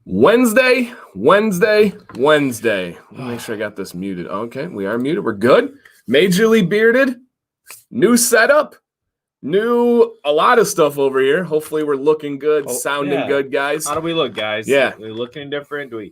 Wednesday. Let me make sure I got this muted. Okay, we are muted. We're good. Majorly bearded. New setup. A lot of stuff over here. Hopefully we're looking good, sounding good, guys. How do we look, guys? Yeah. We're looking different. Are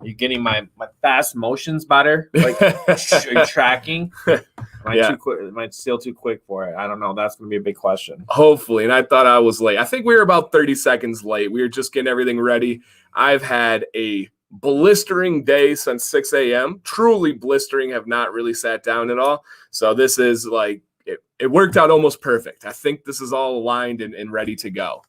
you getting my fast motions better? Like, are you tracking? Am I too quick? Am I still too quick for it? I don't know. That's going to be a big question. Hopefully. And I thought I was late. I think we were about 30 seconds late. We were just getting everything ready. I've had a blistering day since 6 a.m. Truly blistering. Have not really sat down at all. So this is like, it worked out almost perfect. I think this is all aligned and ready to go.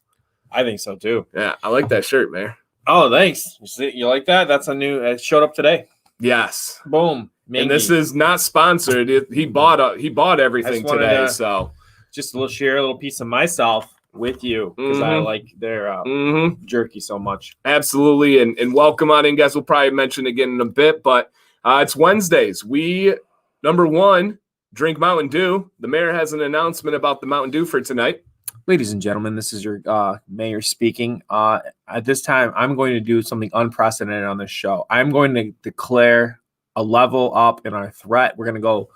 I think so too. Yeah, I like that shirt, man. Oh, thanks. You like that? That's a new. It showed up today. Yes. Boom. Mingy. And this is not sponsored. He bought everything today. So just share a little piece of myself with you because I like their jerky so much. Absolutely, and welcome on in, guys. We'll probably mention again in a bit, but it's Wednesdays. We number one. Drink Mountain Dew. The mayor has an announcement about the Mountain Dew for tonight. Ladies and gentlemen, this is your mayor speaking. At this time, I'm going to do something unprecedented on this show. I'm going to declare a level up in our threat. We're going to go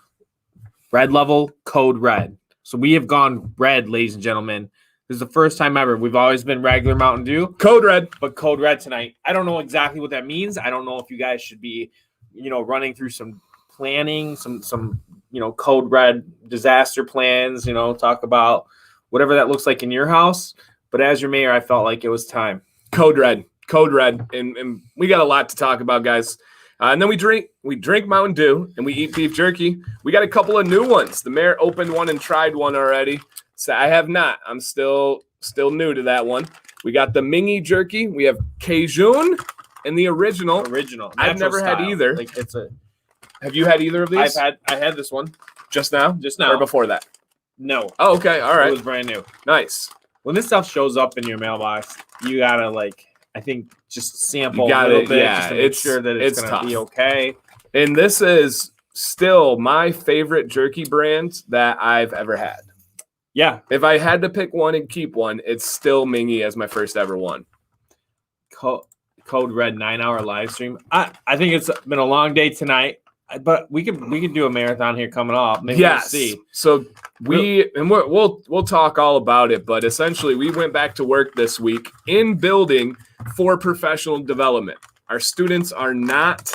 red level, code red. So we have gone red, ladies and gentlemen. This is the first time ever. We've always been regular Mountain Dew. Code red. But code red tonight. I don't know exactly what that means. I don't know if you guys should be, running through some planning, some code red disaster plans, talk about whatever that looks like in your house. But as your mayor, I felt like it was time. Code red. And we got a lot to talk about, guys. And then we drink Mountain Dew and we eat beef jerky. We got a couple of new ones. The mayor opened one and tried one already. So I have not. I'm still new to that one. We got the Mingy jerky. We have Cajun and the original. I've never had either. Have you had either of these? I had this one. Just now? Or before that? No. Oh, okay. All right. It was brand new. Nice. When this stuff shows up in your mailbox, you gotta I think just sample a little bit just to make sure that it's gonna be okay. And this is still my favorite jerky brand that I've ever had. Yeah. If I had to pick one and keep one, it's still Mingy as my first ever one. Code Red 9-hour live stream. I think it's been a long day tonight. But we could do a marathon here coming up. Maybe we'll see. So we'll talk all about it. But essentially, we went back to work this week in building for professional development. Our students are not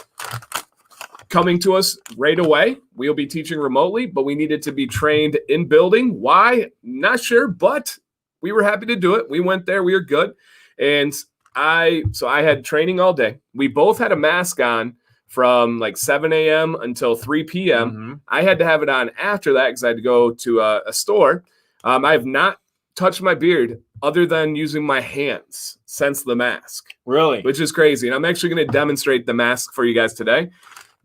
coming to us right away. We'll be teaching remotely, but we needed to be trained in building. Why? Not sure, but we were happy to do it. We went there. We were good, and I had training all day. We both had a mask on from 7 a.m. until 3 p.m. Mm-hmm. I had to have it on after that because I had to go to a store. I have not touched my beard other than using my hands since the mask. Really? Which is crazy. And I'm actually going to demonstrate the mask for you guys today.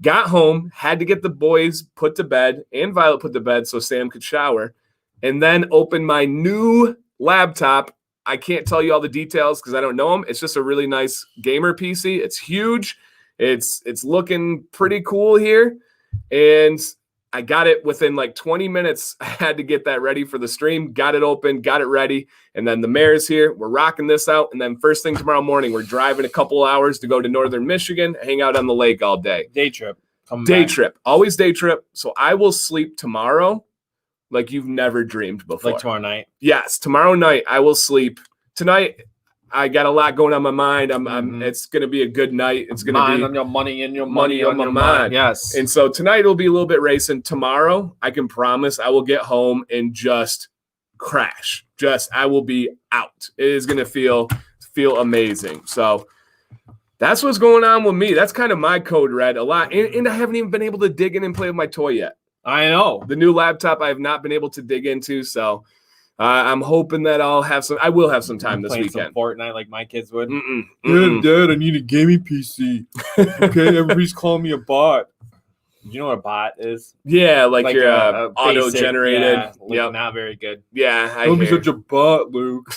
Got home, had to get the boys put to bed and Violet put to bed so Sam could shower, and then opened my new laptop. I can't tell you all the details because I don't know them. It's just a really nice gamer PC. It's huge. It's looking pretty cool here, and I got it within 20 minutes. I had to get that ready for the stream, got it open, got it ready, and then the mayor's here. We're rocking this out, and then first thing tomorrow morning, we're driving a couple hours to go to northern Michigan, hang out on the lake all day. Day trip. Always day trip. So I will sleep tomorrow like you've never dreamed before. Like tomorrow night? Yes, tomorrow night I will sleep. Tonight, I got a lot going on my mind. It's going to be a good night. It's going to be on your money and your money on my mind. Yes. And so tonight it'll be a little bit racing. Tomorrow, I can promise I will get home and just crash. I will be out. It is going to feel amazing. So that's what's going on with me. That's kind of my code red a lot. And I haven't even been able to dig in and play with my toy yet. I know. The new laptop I have not been able to dig into. So I'm hoping that I will have some time this weekend. Some Fortnite like my kids would. Dad, I need a gaming PC. Okay, everybody's calling me a bot. You know what a bot is? Yeah, like your auto-generated. Yeah, not very good. Yeah, Don't be such a bot, Luke.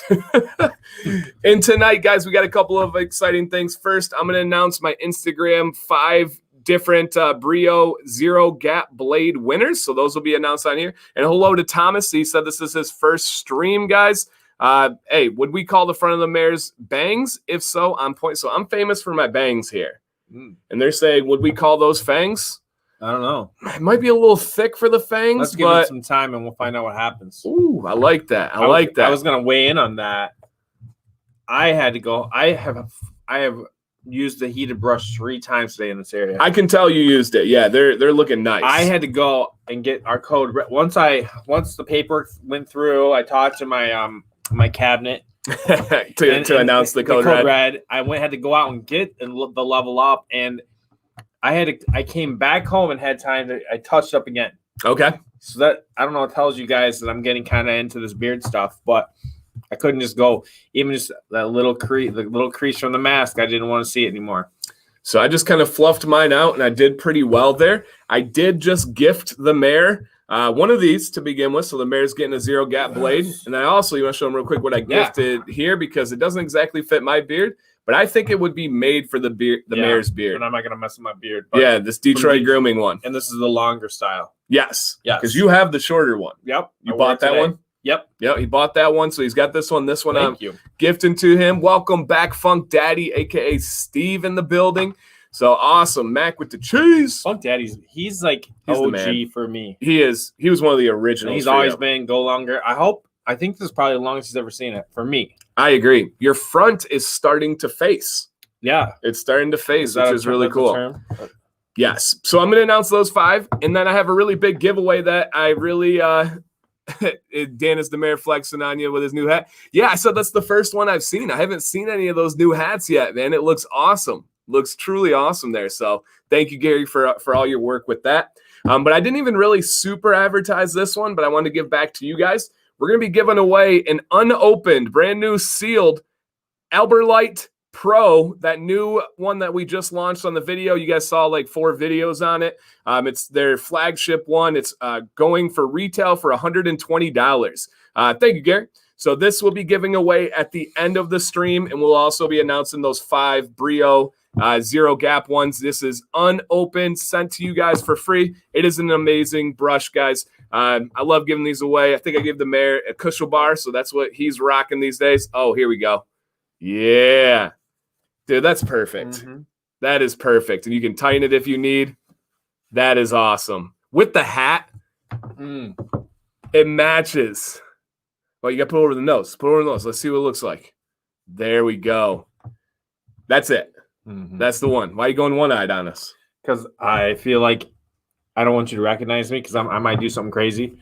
And tonight, guys, we got a couple of exciting things. First, I'm going to announce my Instagram 5 different Brio Zero Gap Blade winners. So those will be announced on here. And hello to Thomas. He said this is his first stream, guys. Hey, would we call the front of the mares bangs? If so, on point. So I'm famous for my bangs here. And they're saying, would we call those fangs? I don't know. It might be a little thick for the fangs. Let's give it some time and we'll find out what happens. Ooh, I like that. I like that. I was going to weigh in on that. I had to go. I have used the heated brush 3 times today in this area. I can tell you used it. Yeah, they're looking nice. I had to go and get our code. Once the paper went through, I talked to my my cabinet to announce the code red. I had to go out and get the level up, and I came back home and had time I touched up again. Okay. So that, I don't know, it tells you guys that I'm getting kind of into this beard stuff, but I couldn't just go, even just that little crease from the mask. I didn't want to see it anymore. So I just kind of fluffed mine out, and I did pretty well there. I did just gift the mare one of these to begin with, so the mare's getting a 0 gap blade. And I also, you want to show them real quick what I gifted here, because it doesn't exactly fit my beard, but I think it would be made for the mare's beard. And I'm not going to mess with my beard. Yeah, this Detroit grooming one. And this is the longer style. Yes. Because you have the shorter one. Yep. You bought that one? Yep. Yep, he bought that one, so he's got this one. This one Thank you. Gifting to him. Welcome back, Funk Daddy, a.k.a. Steve in the building. So awesome. Mac with the cheese. Funk Daddy's, he's like OG for me. He is. He was one of the originals. He's always been go longer. I think this is probably the longest he's ever seen it for me. I agree. Your front is starting to face. Yeah. It's starting to face, which is really cool. Yes. So I'm going to announce those 5, and then I have a really big giveaway that I really Dan is the mayor flexing on you with his new hat. Yeah, I said that's the first one I've seen. I haven't seen any of those new hats yet, man. It looks awesome. Looks truly awesome there. So thank you, Gary, for all your work with that. But I didn't even really super advertise this one, but I wanted to give back to you guys. We're going to be giving away an unopened, brand new sealed Alberlite Pro, that new one that we just launched on the video. You guys saw like 4 videos on it. It's their flagship one. It's going for retail for $120. Thank you, Gary. So this will be giving away at the end of the stream, and we'll also be announcing those 5 Brio 0 gap ones. This is unopened, sent to you guys for free. It is an amazing brush, guys. I love giving these away. I think I gave the mayor a Kushel bar, so that's what he's rocking these days. Oh, here we go. Yeah. Dude, that's perfect. That is perfect. And you can tighten it if you need. That is awesome. With the hat, it matches. Well, you got to put it over the nose. Put it over the nose. Let's see what it looks like. There we go. That's it. That's the one. Why are you going one-eyed on us? Because I feel like I don't want you to recognize me because I might do something crazy.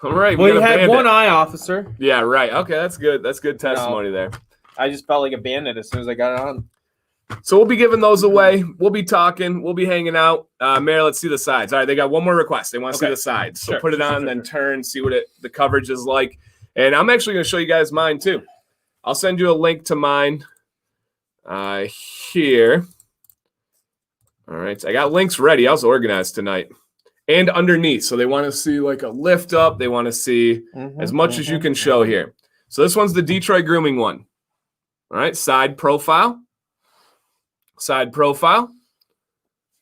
All right. Well, you had one eye, officer. Yeah, right. Okay, that's good. That's good testimony there. I just felt like a bandit as soon as I got it on. So we'll be giving those away. We'll be talking. We'll be hanging out. Mary, let's see the sides. All right, they got one more request. They want to see the sides. So put it on, then turn, see what the coverage is like. And I'm actually going to show you guys mine too. I'll send you a link to mine here. All right, I got links ready. I was organized tonight. And underneath. So they want to see like a lift up. They want to see as much as you can show here. So this one's the Detroit grooming one. All right, side profile,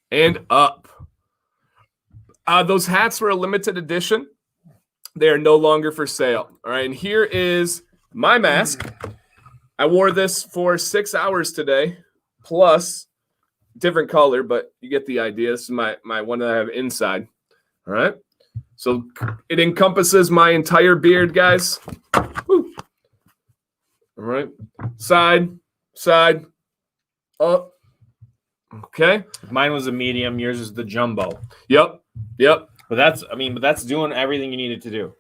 and up. Those hats were a limited edition. They are no longer for sale. All right, and here is my mask. I wore this for 6 hours today, plus different color, but you get the idea. This is my one that I have inside. All right, so it encompasses my entire beard, guys. Woo. All right, side, up. Okay. Mine was a medium. Yours is the jumbo. Yep. But that's doing everything you needed to do.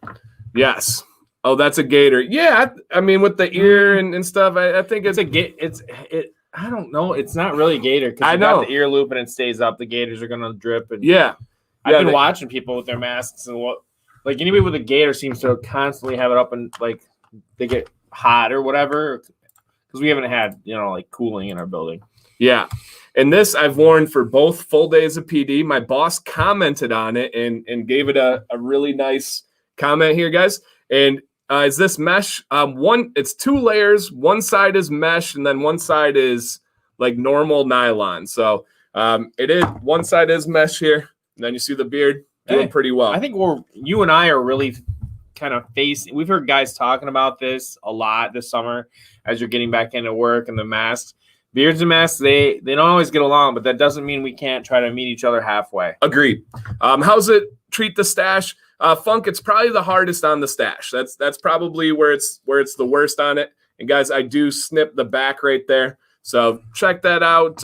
Yes. Oh, that's a gator. Yeah. I mean, with the ear and stuff, I think it's I don't know. It's not really a gator because you got the ear loop and it stays up. The gators are gonna drip. And I've been watching people with their masks and like anybody with a gator seems to constantly have it up and like they get hot or whatever because we haven't had like cooling in our building. Yeah. And this I've worn for both full days of PD. My boss commented on it and gave it a really nice comment here, guys. And is this mesh? It's 2 layers. One side is mesh, and then one side is like normal nylon. So it is one side is mesh here, and then you see the beard doing pretty well. I think you and I are really kind of facing. We've heard guys talking about this a lot this summer as you're getting back into work and the masks. Beards and masks, they don't always get along, but that doesn't mean we can't try to meet each other halfway. Agreed. How's it treat the stash? Funk, it's probably the hardest on the stash. That's probably where it's the worst on it. And guys, I do snip the back right there. So check that out.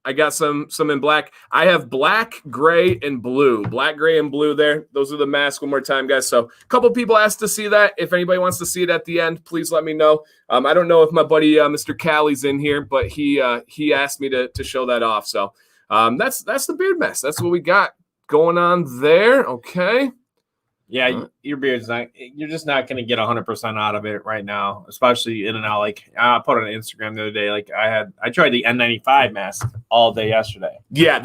I got some in black. I have black, gray, and blue. Black, gray, and blue there. Those are the masks one more time, guys. So a couple people asked to see that. If anybody wants to see it at the end, please let me know. I don't know if my buddy Mr. Callie's in here, but he asked me to show that off. So that's the beard mess. That's what we got going on there. Okay. Yeah, your beard's you're just not going to get 100% out of it right now, especially in and out. Like I put on Instagram the other day, like I tried the N95 mask all day yesterday. Yeah,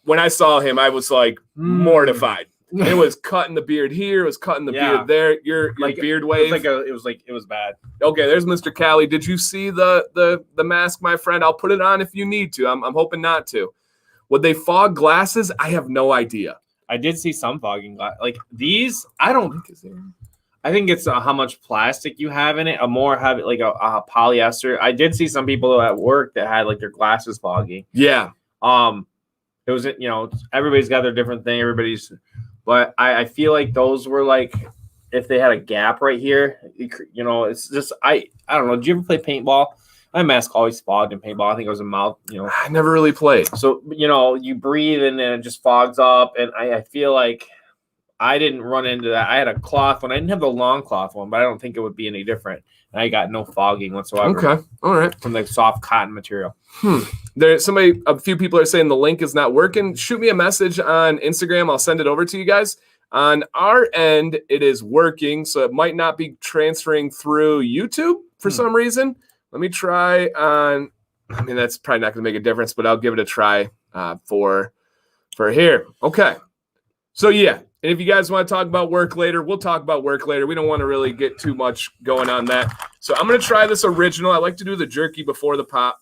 when I saw him, I was like mortified. It was cutting the beard here, it was cutting the beard there. Your beard wave. It was bad. Okay, there's Mr. Callie. Did you see the mask, my friend? I'll put it on if you need to. I'm hoping not to. Would they fog glasses? I have no idea. I did see some fogging glass. Like these, I think it's how much plastic you have in it. A more heavy, like a polyester. I did see some people at work that had like their glasses foggy. Yeah. It was, everybody's got their different thing. But I feel like those were like, if they had a gap right here, it's just, I don't know. Did you ever play paintball? My mask always fogged in paintball. I think it was a mouth, I never really played. So, you breathe and then it just fogs up. And I feel like I didn't run into that. I had a cloth one. I didn't have the long cloth one, but I don't think it would be any different. And I got no fogging whatsoever. Okay. All right. From the soft cotton material. A few people are saying the link is not working. Shoot me a message on Instagram. I'll send it over to you guys. On our end, it is working. So it might not be transferring through YouTube for some reason. Let me try on, that's probably not going to make a difference, but I'll give it a try for here. Okay. So, yeah. And if you guys want to talk about work later, we'll talk about work later. We don't want to really get too much going on that. So I'm going to try this original. I like to do the jerky before the pop.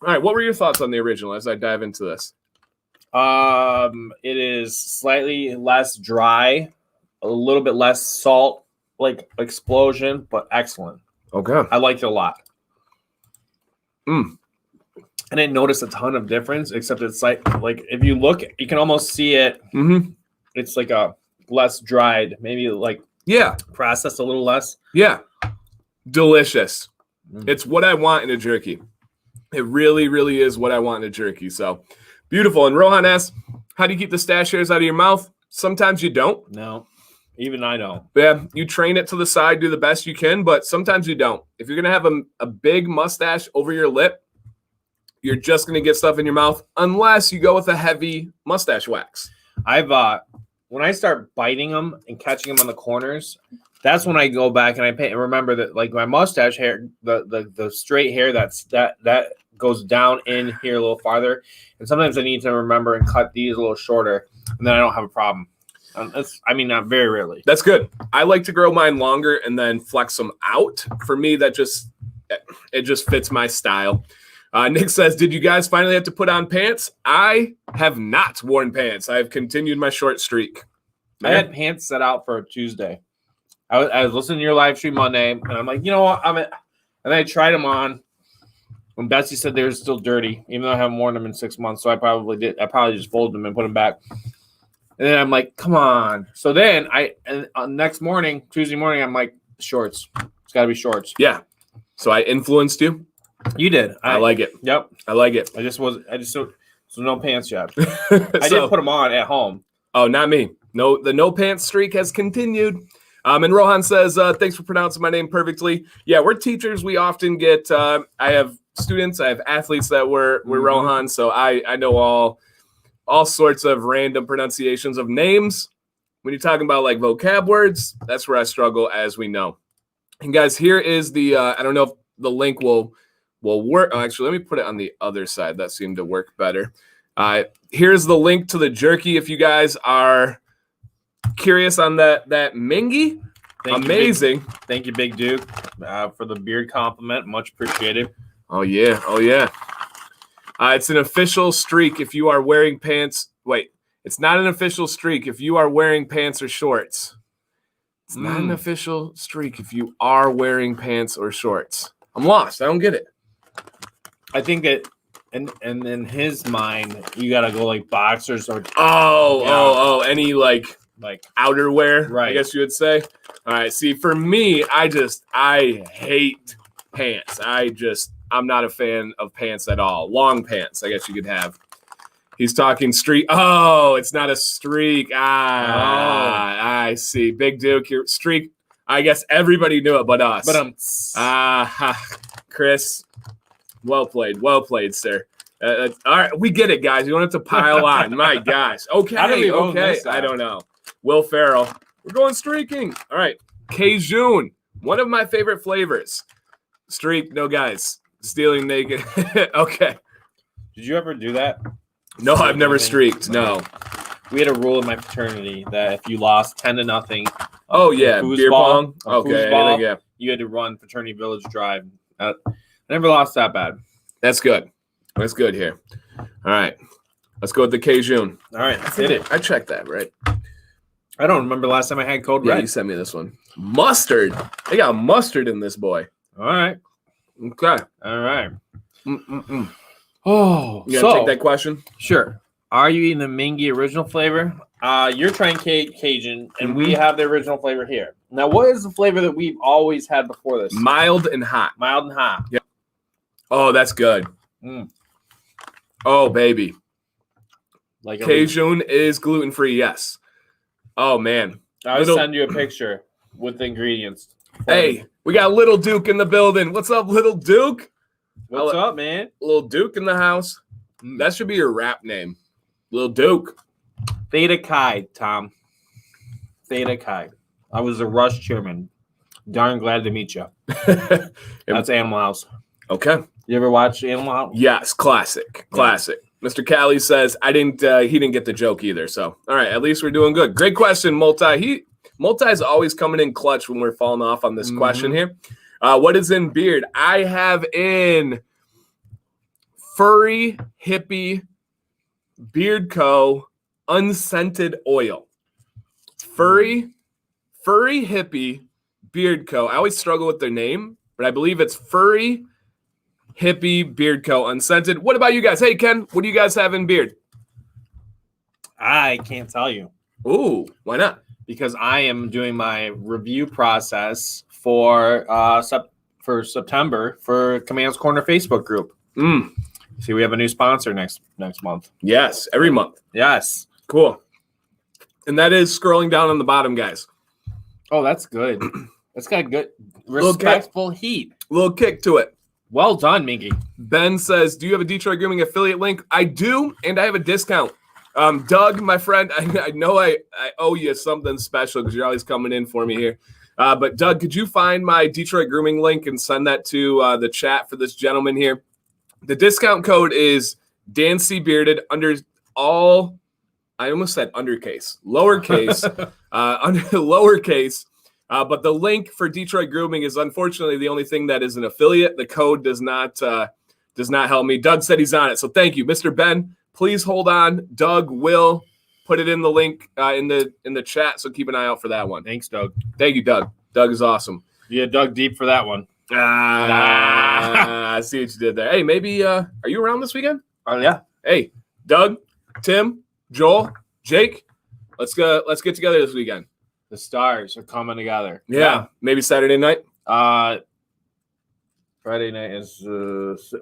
All right. What were your thoughts on the original as I dive into this? It is slightly less dry, a little bit less salt, like explosion, but excellent. Okay. I liked it a lot. I didn't notice a ton of difference, except it's like if you look, you can almost see it. It's like a less dried, maybe processed a little less. Yeah, delicious. It's what I want in a jerky. It really, really is what I want in a jerky. So beautiful. And Rohan asks, how do you keep the stash hairs out of your mouth? Sometimes you don't. No, even I don't. Yeah, you train it to the side, do the best you can, but sometimes you don't. If you're going to have a big mustache over your lip, you're just going to get stuff in your mouth unless you go with a heavy mustache wax. When I start biting them and catching them on the corners, that's when I go back and I remember that like my mustache hair, the straight hair that goes down in here a little farther. And sometimes I need to remember and cut these a little shorter, and then I don't have a problem. Not very rarely. That's good. I like to grow mine longer and then flex them out. For me, it just fits my style. Nick says, did you guys finally have to put on pants? I have not worn pants. I've continued my short streak. I had pants set out for Tuesday. I was listening to your live stream Monday, and I'm like, you know what? And I tried them on. When Betsy said they were still dirty, even though I haven't worn them in 6 months, so I probably did. I probably just folded them and put them back. And then I'm like, come on. So then next morning, Tuesday morning, I'm like, shorts. It's got to be shorts. Yeah. So I influenced you. You did. I like it. Yep. I like it. So no pants yet. I did put them on at home. Oh, not me. No, the no pants streak has continued. And Rohan says, thanks for pronouncing my name perfectly. Yeah, we're teachers. We often get, I have students, I have athletes that were Rohan. So I know all sorts of random pronunciations of names. When you're talking about like vocab words, that's where I struggle, as we know. And guys, here is the, I don't know if the link will work. Oh, actually, let me put it on the other side. That seemed to work better. Here's the link to the jerky if you guys are curious on that Mingy. Amazing. Thank you, Big Duke, for the beard compliment. Much appreciated. Oh, yeah. Oh, yeah. It's an official streak if you are wearing pants. Wait, it's not an official streak if you are wearing pants or shorts. It's not an official streak if you are wearing pants or shorts. I'm lost. I don't get it. I think that and in his mind, you gotta go like boxers or any like outerwear, right? I guess you would say. All right. See, for me, I hate pants. I'm not a fan of pants at all. Long pants, I guess you could have. He's talking streak. Oh, it's not a streak. I see. Big Duke, your streak. I guess everybody knew it but us. But Chris, well played, sir. All right, we get it, guys. You don't have to pile on. My gosh. Okay. I don't know. Will Ferrell. We're going streaking. All right. Cajun, one of my favorite flavors. Streak, no guys. Stealing naked. Okay. Did you ever do that? No, I've never streaked. No. We had a rule in my fraternity that if you lost 10-0. Oh yeah, beer pong. Okay, yeah. You had to run Fraternity Village Drive. I never lost that bad. That's good. That's good here. All right, let's go with the Cajun. All right, hit it. I checked that, right? I don't remember last time I had Code Red. You sent me this one. Mustard. They got mustard in this boy. All right. Okay. All right. Oh, you gonna take that question? Sure. Are you eating the Mingy original flavor? You're trying Cajun, and we have the original flavor here. Now, what is the flavor that we've always had before this? Mild and hot. Mild and hot. Yeah. Oh, that's good. Oh, baby. Like Cajun is gluten-free, yes. Oh, man. I'll send you a picture with the ingredients. Hey, we got Little Duke in the building. What's up, Little Duke? What's up, man? Little Duke in the house. That should be your rap name. Little Duke. Theta Chi, Tom. Theta Chi. I was a Rush chairman. Darn glad to meet you. That's Animal House. Okay. You ever watch Animal House? Yes, classic. Classic. Yeah. Mr. Callie says he didn't get the joke either. So, all right, at least we're doing good. Great question, Multi. Multi is always coming in clutch when we're falling off on this question here. What is in beard? I have in Furry Hippie Beard Co. unscented oil. Furry Hippie Beard Co. I always struggle with their name, but I believe it's Furry Hippie Beard Co. unscented. What about you guys? Hey, Ken, what do you guys have in beard? I can't tell you. Ooh, why not? Because I am doing my review process for September for Command's Corner Facebook group. See, we have a new sponsor next month. Yes, every month. Yes. Cool. And that is scrolling down on the bottom, guys. Oh, that's good. That's got good, respectful heat. Little kick to it. Well done, Minky. Ben says, do you have a Detroit Grooming affiliate link? I do, and I have a discount. Doug, my friend, I know I owe you something special because you're always coming in for me here. But Doug, could you find my Detroit Grooming link and send that to the chat for this gentleman here? The discount code is DanCBearded under all. I almost said undercase, lowercase, under lowercase. But the link for Detroit Grooming is unfortunately the only thing that is an affiliate. The code does not help me. Doug said he's on it, so thank you, Mr. Ben. Please hold on. Doug will put it in the link in the chat, so keep an eye out for that one. Thanks, Doug. Thank you, Doug. Doug is awesome. Yeah, dug deep for that one. I see what you did there. Hey, maybe are you around this weekend? Yeah. Hey, Doug, Tim, Joel, Jake, let's get together this weekend. The stars are coming together. Yeah. Maybe Saturday night. Friday night is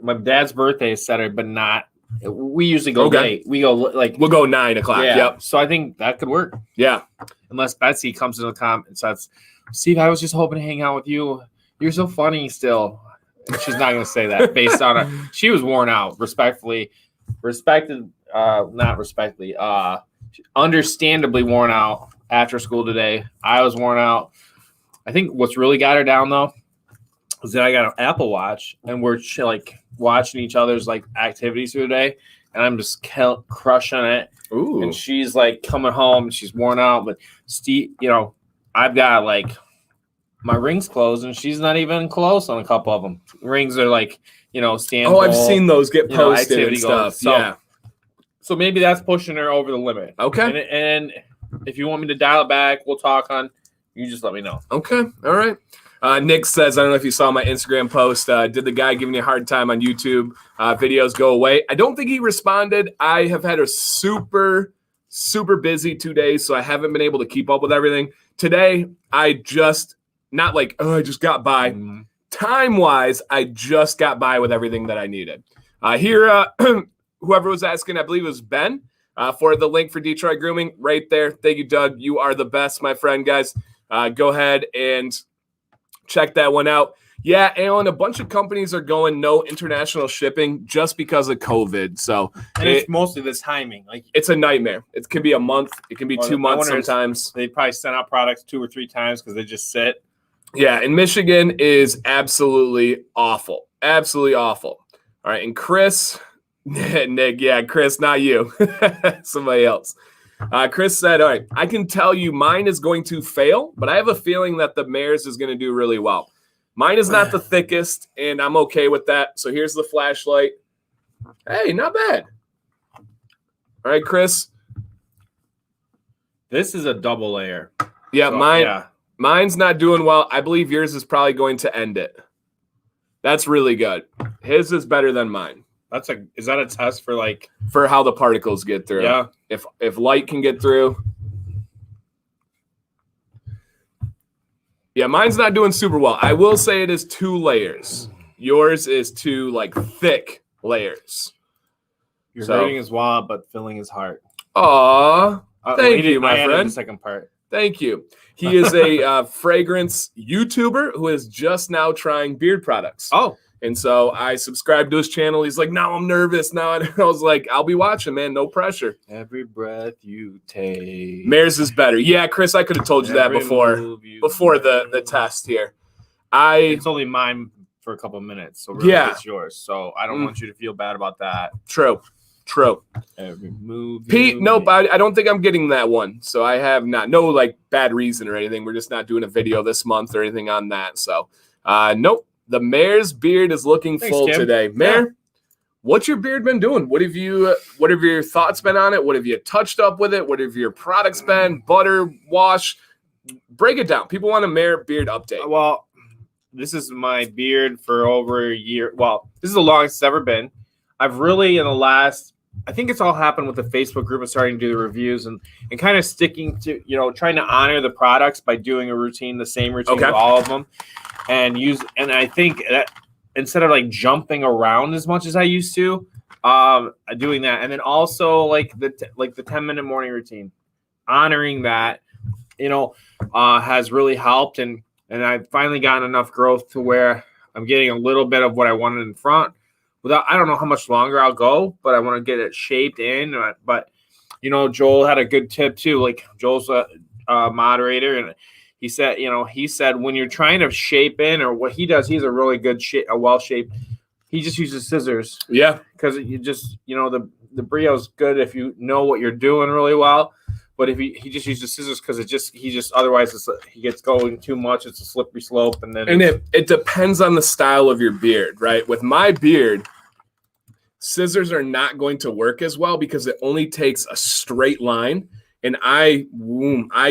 my dad's birthday is Saturday, but not. We usually go late. We go we'll go 9 o'clock. Yeah. Yep. So I think that could work. Yeah. Unless Betsy comes in the comment and says, "Steve, I was just hoping to hang out with you. You're so funny still." She's not going to say that based on her. She was worn out. Understandably worn out after school today. I was worn out. I think what's really got her down though is that I got an Apple Watch and we're watching each other's activities through the day, and I'm just crushing it. Ooh. And she's coming home and she's worn out, but Steve, I've got my rings closed and she's not even close on a couple of them. Rings are stand. Oh, I've seen those get posted and stuff. So maybe that's pushing her over the limit. Okay. And if you want me to dial it back, we'll talk on You just let me know. Okay. All right. Nick says, I don't know if you saw my Instagram post. Did the guy giving you a hard time on YouTube videos go away? I don't think he responded. I have had a super busy 2 days, so I haven't been able to keep up with everything. Today, I just, not like, I just got by. Mm-hmm. Time-wise, I just got by with everything that I needed. Here, whoever was asking, I believe it was Ben, for the link for Detroit Grooming right there. Thank you, Doug. You are the best, my friend, guys. Go ahead and check that one out. Yeah, Alan, a bunch of companies are going no international shipping just because of COVID. So it's mostly the timing. Like it's a nightmare. It can be a month. It can be 2 months sometimes. They probably send out products 2 or 3 times because they just sit. Yeah, and Michigan is absolutely awful. Absolutely awful. All right, and Chris, Nick, yeah, Chris, not you. Somebody else. Chris said, all right, I can tell you mine is going to fail, but I have a feeling that the Mayors is going to do really well. Mine is not the thickest, and I'm okay with that. So here's the flashlight. Hey, not bad. All right, Chris. This is a double layer. Yeah, so, mine's not doing well. I believe yours is probably going to end it. That's really good. His is better than mine. Is that a test for how the particles get through? Yeah. If light can get through. Yeah, mine's not doing super well. I will say it is 2 layers. Yours is 2 thick layers. Your rating is wild, but filling is hard. Aw, thank you, my friend. The second part. Thank you. He is a fragrance YouTuber who is just now trying beard products. Oh. And so I subscribed to his channel. He's like, now I'm nervous. Now I was like, I'll be watching, man. No pressure. Every breath you take. Mayors is better. Yeah, Chris, I could have told you that before the test here. It's only mine for a couple of minutes, so really it's yours. So I don't want you to feel bad about that. True. Every move. Pete, nope, I don't think I'm getting that one. So I have not. No, bad reason or anything. We're just not doing a video this month or anything on that. So, nope. The Mayor's beard is looking full today. Mayor, what's your beard been doing? What have your thoughts been on it? What have you touched up with it? What have your products been? Butter, wash? Break it down. People want a Mayor beard update. Well, this is my beard for over a year. Well, this is the longest it's ever been. I've really, in the last, I think it's all happened with the Facebook group and starting to do the reviews and kind of sticking to, trying to honor the products by doing a routine, the same routine with all of them. And I think that instead of jumping around as much as I used to, doing that, and then also the 10-minute morning routine, honoring that, has really helped, and I've finally gotten enough growth to where I'm getting a little bit of what I wanted in front. I don't know how much longer I'll go, but I want to get it shaped in. But Joel had a good tip too. Joel's a moderator, and he said when you're trying to shape in, or what he does, he's a really good well shaped. He just uses scissors. Yeah, because you just the brio's good if you know what you're doing really well. But if he just uses scissors because otherwise he gets going too much. It's a slippery slope, and it depends on the style of your beard, right? With my beard, scissors are not going to work as well because it only takes a straight line. And I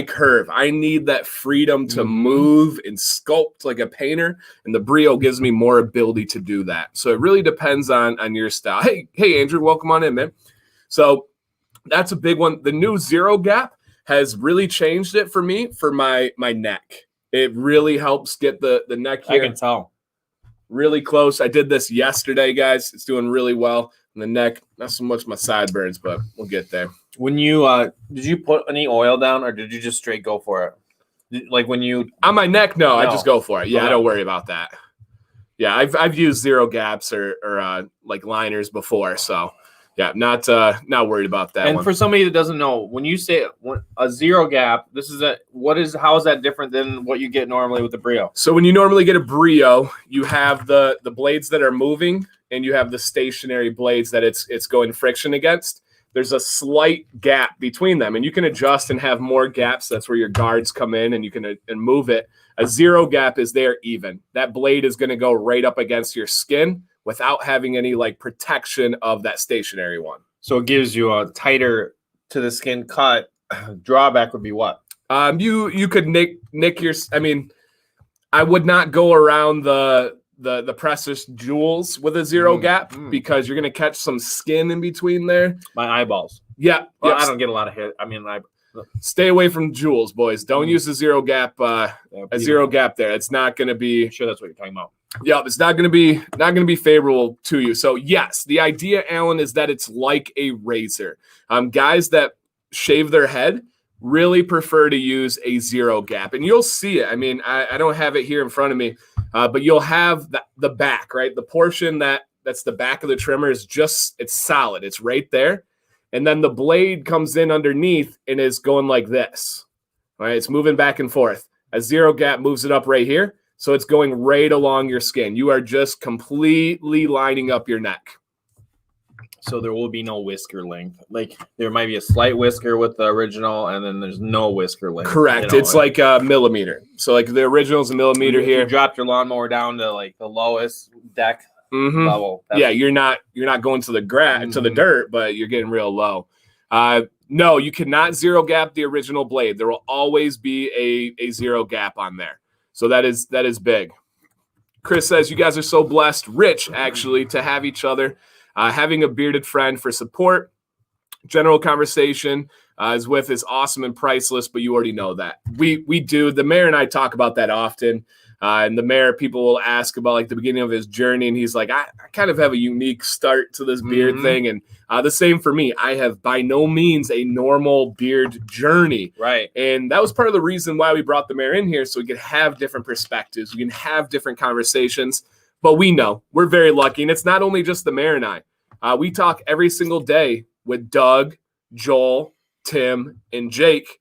curve. I need that freedom to move and sculpt like a painter. And the Brio gives me more ability to do that. So it really depends on your style. Hey, Andrew, welcome on in, man. So that's a big one. The new Zero Gap has really changed it for me for my neck. It really helps get the neck here. I can tell. Really close. I did this yesterday, guys. It's doing really well. And the neck, not so much my sideburns, but we'll get there. When you did you put any oil down, or did you just straight go for it? When you on my neck, no, I just go for it. Yeah, I don't worry about that. Yeah, I've used Zero Gaps or liners before, so yeah, not worried about that. And for somebody that doesn't know, when you say a Zero Gap, how is that different than what you get normally with the Brio? So when you normally get a Brio, you have the blades that are moving, and you have the stationary blades that it's going friction against. There's a slight gap between them, and you can adjust and have more gaps. That's where your guards come in, and you can and move it. A Zero Gap is there even. That blade is going to go right up against your skin without having any protection of that stationary one. So it gives you a tighter to the skin cut. Drawback would be what? You could nick your. I mean, I would not go around the Precious Jewels with a zero gap because you're gonna catch some skin in between there. My eyeballs. Yeah, well, I don't get a lot of hair. I mean, stay away from Jewels, boys. Don't use a zero gap. A zero gap there. It's not gonna be. I'm sure that's what you're talking about. Yeah, it's not gonna be favorable to you. So yes, the idea, Alan, is that it's like a razor. Guys that shave their head really prefer to use a zero gap, and you'll see it. I mean, I don't have it here in front of me, but you'll have the back, right? The portion that's the back of the trimmer is it's solid. It's right there, and then the blade comes in underneath and is going like this. All right, it's moving back and forth. A zero gap moves it up right here, so it's going right along your skin. You are just completely lining up your neck. So there will be no whisker length. Like there might be a slight whisker with the original, and then there's no whisker length. Correct. It's like a millimeter. So like the original is a millimeter here. You dropped your lawnmower down to like the lowest deck level. Yeah, you're not going to the to the dirt, but you're getting real low. No, you cannot zero gap the original blade. There will always be a zero gap on there. So that is big. Chris says you guys are so blessed, rich actually, to have each other. Having a bearded friend for support, general conversation is awesome and priceless, but you already know that. We do. The mayor and I talk about that often. And the mayor, people will ask about like the beginning of his journey, and he's like, I kind of have a unique start to this beard thing. And the same for me. I have by no means a normal beard journey. Right. And that was part of the reason why we brought the mayor in here, so we could have different perspectives. We can have different conversations. But we know we're very lucky. And it's not only just the mayor and I. We talk every single day with Doug, Joel, Tim, and Jake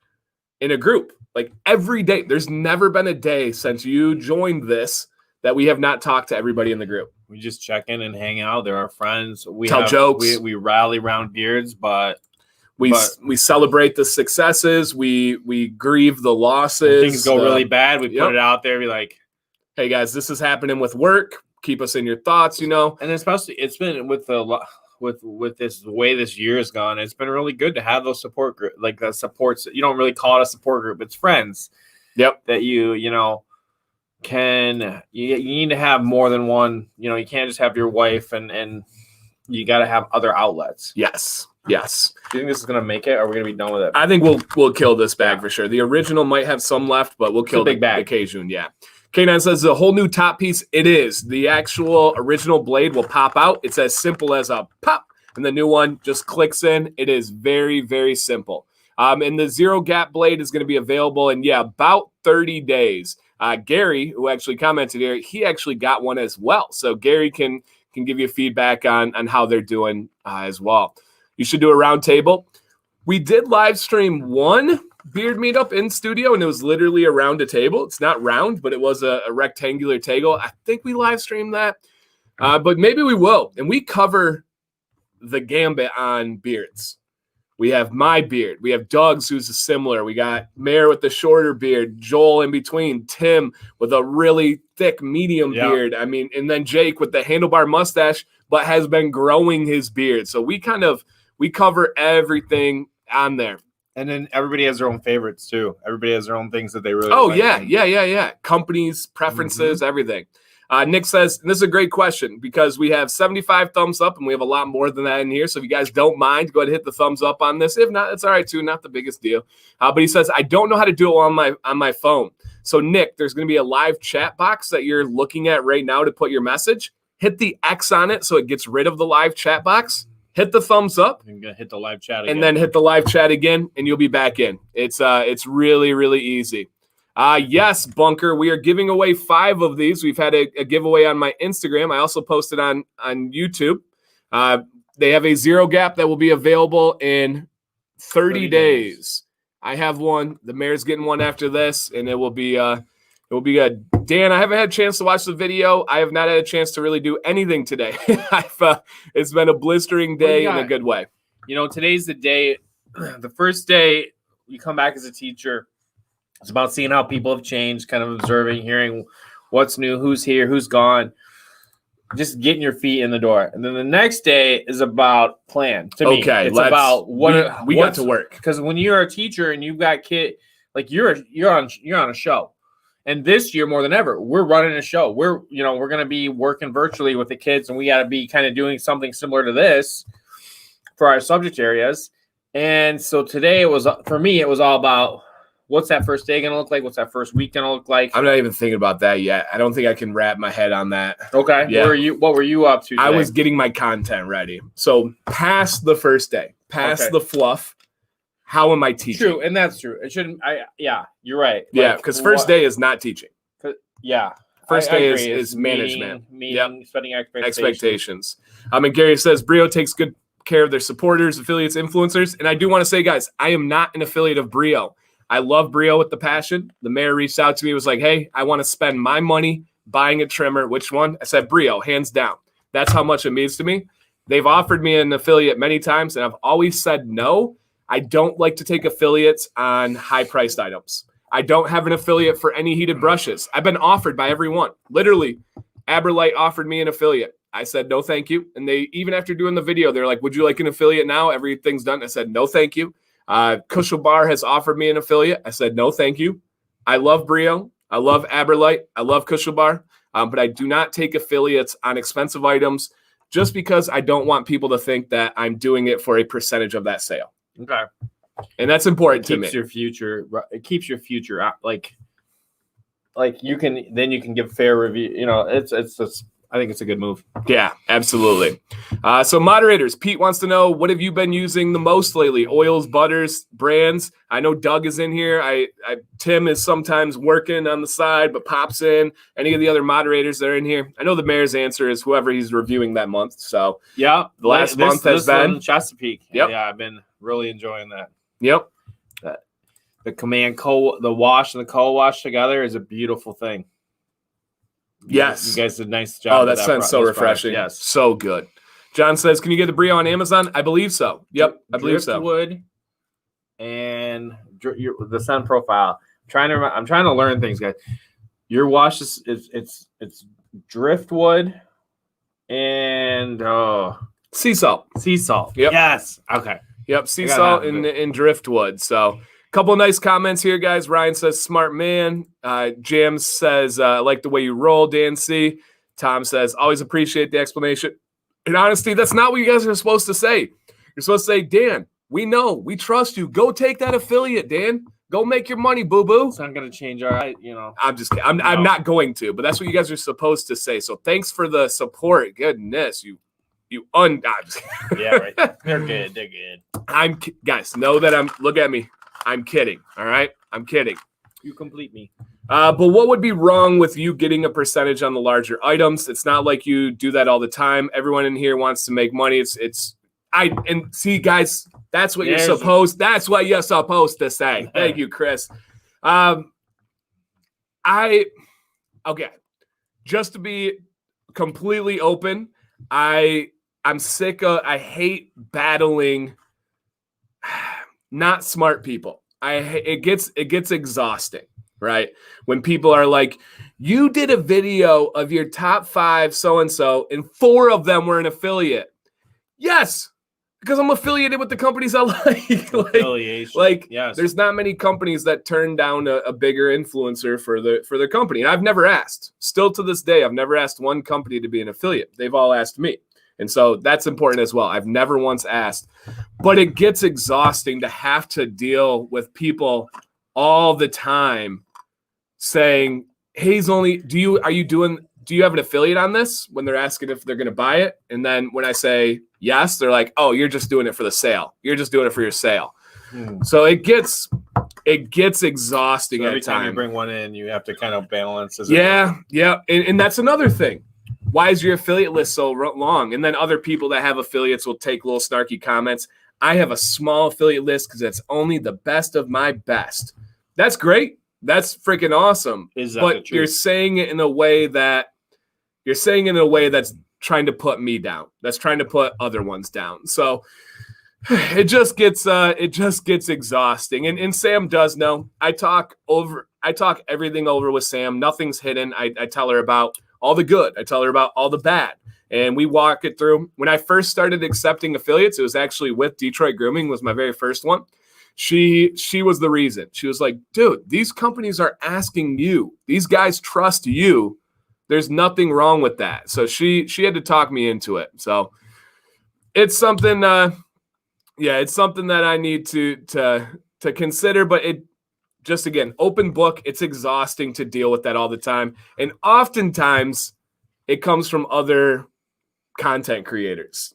in a group. Like every day. There's never been a day since you joined this that we have not talked to everybody in the group. We just check in and hang out. They're our friends. We tell jokes. We rally around beards, but we celebrate the successes. We grieve the losses. When things go really bad. We put it out there. Be like, hey guys, this is happening with work. Keep us in your thoughts, And especially it's been with this way this year has gone. It's been really good to have those support group, like the supports. You don't really call it a support group. It's friends. Yep. That you need to have more than one. You can't just have your wife and you got to have other outlets. Yes. Do you think this is gonna make it? Or are we gonna be done with it? I think we'll kill this bag for sure. The original might have some left, but we'll kill the occasion. Yeah. K9 says a whole new top piece. It is. The actual original blade will pop out. It's as simple as a pop, and the new one just clicks in. It is very, very simple. And the zero gap blade is going to be available in, about 30 days. Gary, who actually commented here, he actually got one as well. So Gary can give you feedback on how they're doing as well. You should do a round table. We did live stream one beard meetup in studio, and it was literally around a table. It's not round, but it was a rectangular table. I think we live streamed that, but maybe we will. And we cover the gambit on beards. We have my beard. We have Doug's, who's similar. We got Mayor with the shorter beard, Joel in between, Tim with a really thick medium beard. I mean, and then Jake with the handlebar mustache, but has been growing his beard. So we cover everything on there. And then everybody has their own favorites too. Everybody has their own things that they really like. Yeah. Companies, preferences, everything. Nick says, and this is a great question because we have 75 thumbs up and we have a lot more than that in here. So if you guys don't mind, go ahead and hit the thumbs up on this. If not, it's all right too. Not the biggest deal. But he says, I don't know how to do it on my phone. So Nick, there's going to be a live chat box that you're looking at right now to put your message. Hit the X on it so it gets rid of the live chat box. Hit the thumbs up. I'm gonna hit the live chat again. And then hit the live chat again, and you'll be back in. It's really, really easy. Yes, Bunker, we are giving away 5 of these. We've had a giveaway on my Instagram. I also posted on YouTube. They have a zero gap that will be available in 30 days. I have one. The mayor's getting one after this, and it will be good. Dan, I haven't had a chance to watch the video. I have not had a chance to really do anything today. It's been a blistering day in a good way. Today's the day, the first day you come back as a teacher. It's about seeing how people have changed, kind of observing, hearing what's new, who's here, who's gone, just getting your feet in the door. And then the next day is about plan. To me, it's about we got to work. Because when you're a teacher and you've got Like you're on a show. And this year more than ever, we're running a show. We're going to be working virtually with the kids, and we got to be kind of doing something similar to this for our subject areas. And so today it was all about what's that first day going to look like? What's that first week going to look like? I'm not even thinking about that yet. I don't think I can wrap my head on that. Okay. Yeah. What were you up to today? I was getting my content ready. So past the first day, past the fluff, how am I teaching? True, and that's true. It shouldn't. You're right. Yeah, because first day is not teaching. Yeah, first day is management. Meeting, setting expectations. And Gary says Brio takes good care of their supporters, affiliates, influencers. And I do want to say, guys, I am not an affiliate of Brio. I love Brio with the passion. The mayor reached out to me, was like, "Hey, I want to spend my money buying a trimmer. Which one?" I said Brio, hands down. That's how much it means to me. They've offered me an affiliate many times, and I've always said no. I don't like to take affiliates on high-priced items. I don't have an affiliate for any heated brushes. I've been offered by everyone. Literally, Aberlight offered me an affiliate. I said, no, thank you. And they, even after doing the video, they're like, would you like an affiliate now? Everything's done. I said, no, thank you. Kushel Bar has offered me an affiliate. I said, no, thank you. I love Brio. I love Aberlight. I love Kushel Bar. But I do not take affiliates on expensive items just because I don't want people to think that I'm doing it for a percentage of that sale. Okay. And that's important to me. It keeps your future out. Like you can give fair review. It's just, I think it's a good move. Yeah, absolutely. So moderators, Pete wants to know, what have you been using the most lately? Oils, butters, brands. I know Doug is in here. Tim is sometimes working on the side, but pops in. Any of the other moderators that are in here? I know the mayor's answer is whoever he's reviewing that month. So yeah, the last month has been Chesapeake. Yep. Yeah, I've been really enjoying that. Yep. The the wash and the co-wash together is a beautiful thing. Yes. You guys did a nice job. Oh, that sounds so refreshing. Yes. So good. John says, can you get the Brio on Amazon? I believe so. Yep, I believe so. Driftwood and the sun profile. I'm trying to learn things, guys. Your wash is it's driftwood and sea salt. Sea salt. Yep. Yes. Okay. Yep, sea salt and driftwood. So couple of nice comments here, guys. Ryan says, smart man. Jams says, I like the way you roll, Dan C. Tom says, always appreciate the explanation. And honestly, that's not what you guys are supposed to say. You're supposed to say, Dan, we know, we trust you. Go take that affiliate, Dan. Go make your money, boo-boo. It's not going to change our, I'm just kidding. I'm not going to, but that's what you guys are supposed to say. So thanks for the support. Goodness, yeah, right. They're good. They're good. Guys, know that look at me. I'm kidding. All right. I'm kidding. You complete me. But what would be wrong with you getting a percentage on the larger items? It's not like you do that all the time. Everyone in here wants to make money. And see, guys, that's what that's what you're supposed to say. Thank you, Chris. Just to be completely open, I'm sick of, I hate battling not smart people. It gets exhausting, right? When people are like, you did a video of your top 5 so-and-so and 4 of them were an affiliate. Yes, because I'm affiliated with the companies I like. Yes. There's not many companies that turn down a bigger influencer for their company. And I've never asked. Still to this day, I've never asked one company to be an affiliate. They've all asked me. And so that's important as well. I've never once asked, but it gets exhausting to have to deal with people all the time saying, hey, do you have an affiliate on this, when they're asking if they're going to buy it? And then when I say yes, they're like, oh, you're just doing it for the sale. You're just doing it for your sale. So it gets exhausting every at times. time you bring one in, you have to kind of balance. Yeah. And that's another thing. Why is your affiliate list so long? And then other people that have affiliates will take little snarky comments. I have a small affiliate list because it's only the best of my best. That's great. That's freaking awesome. But you're saying it in a way that's trying to put me down. That's trying to put other ones down. So it just gets exhausting. And Sam does know. I talk everything over with Sam. Nothing's hidden. I tell her about all the good. I tell her about all the bad. And we walk it through. When I first started accepting affiliates, it was actually with Detroit Grooming, was my very first one. she was the reason. She was like, dude, these companies are asking you. These guys trust you. There's nothing wrong with that. So she had to talk me into it. So it's something it's something that I need to consider, but it just, again, open book. It's exhausting to deal with that all the time. And oftentimes it comes from other content creators.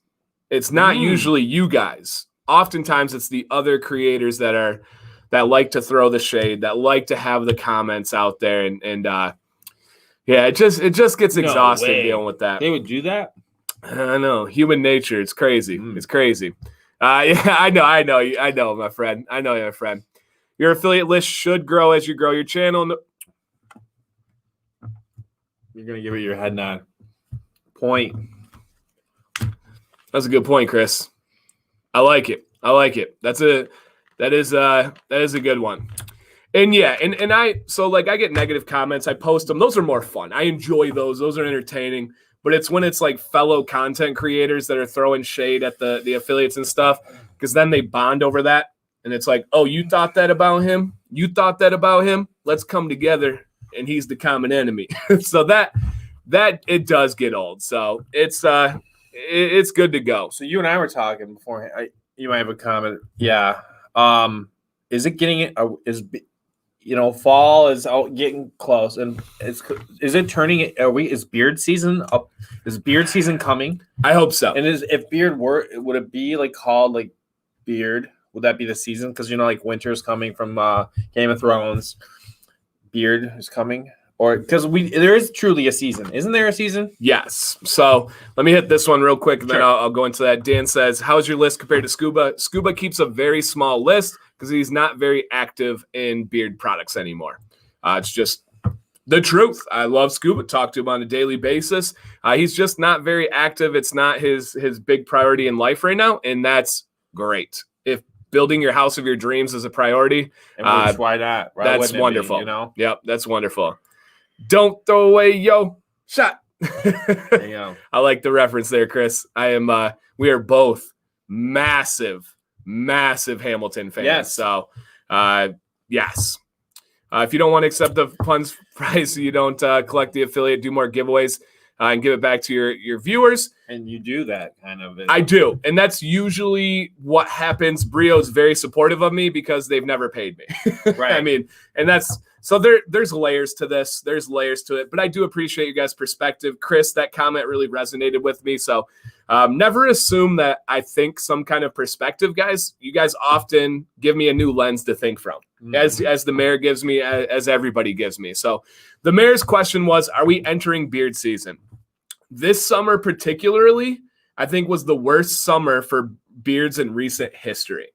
It's not usually you guys. Oftentimes it's the other creators that like to throw the shade, that like to have the comments out there. And it just gets exhausting dealing with that. They would do that? I know. Human nature. It's crazy. It's crazy. I know, my friend. I know, my friend. Your affiliate list should grow as you grow your channel. You're going to give it your head nod. Point. That's a good point, Chris. I like it. That is a good one. And I get negative comments. I post them. Those are more fun. I enjoy those. Those are entertaining. But it's when it's like fellow content creators that are throwing shade at the affiliates and stuff, because then they bond over that. And it's like, oh, you thought that about him? You thought that about him? Let's come together. And he's the common enemy. So that it does get old. So it's good to go. So you and I were talking before. You might have a comment. Yeah. Is it getting fall is out getting close, and is it turning? Is beard season up? Is beard season coming? I hope so. And if beard would it be like called like beard? Would that be the season? Because like winter is coming from Game of Thrones. Beard is coming, or because there is truly a season. Isn't there a season? Yes. So let me hit this one real quick, and then I'll go into that. Dan says, "How's your list compared to Scuba?" Scuba keeps a very small list because he's not very active in beard products anymore. It's just the truth. I love Scuba. Talk to him on a daily basis. He's just not very active. It's not his big priority in life right now, and that's great. If building your house of your dreams is a priority, and why not? Why that's wonderful. Be, Yep, that's wonderful. Don't throw away yo shot. I like the reference there, Chris. We are both massive Hamilton fans. Yes. So, yes. If you don't want to accept the funds price, you don't collect the affiliate, do more giveaways, and give it back to your viewers. And you do that kind of. I do. And that's usually what happens. Brio's very supportive of me because they've never paid me. Right. I mean, and that's so there's layers to this. There's layers to it. But I do appreciate you guys' perspective. Chris, that comment really resonated with me. So never assume that I think some kind of perspective, guys. You guys often give me a new lens to think from. As the mayor gives me, as everybody gives me. So the mayor's question was, are we entering beard season? This summer particularly, I think, was the worst summer for beards in recent history.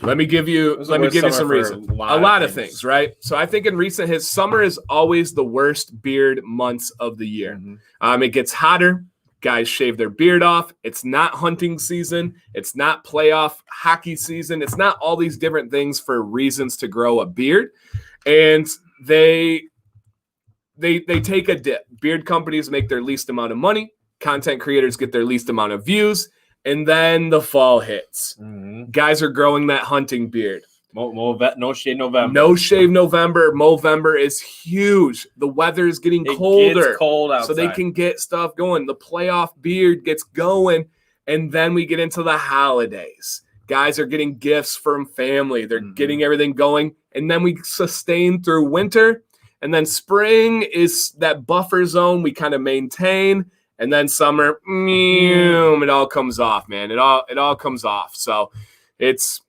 Let me give you some reason. A lot of things, right? So I think in recent summer is always the worst beard months of the year. It gets hotter. Guys shave their beard off. It's not hunting season. It's not playoff hockey season. It's not all these different things for reasons to grow a beard. And they take a dip. Beard companies make their least amount of money. Content creators get their least amount of views. And then the fall hits. Guys are growing that hunting beard. No shave November. No shave November. Movember is huge. The weather is getting colder. It's cold outside. So they can get stuff going. The playoff beard gets going. And then we get into the holidays. Guys are getting gifts from family. They're getting everything going. And then we sustain through winter. And then spring is that buffer zone we kind of maintain. And then summer, it all comes off, man. It all comes off. So it's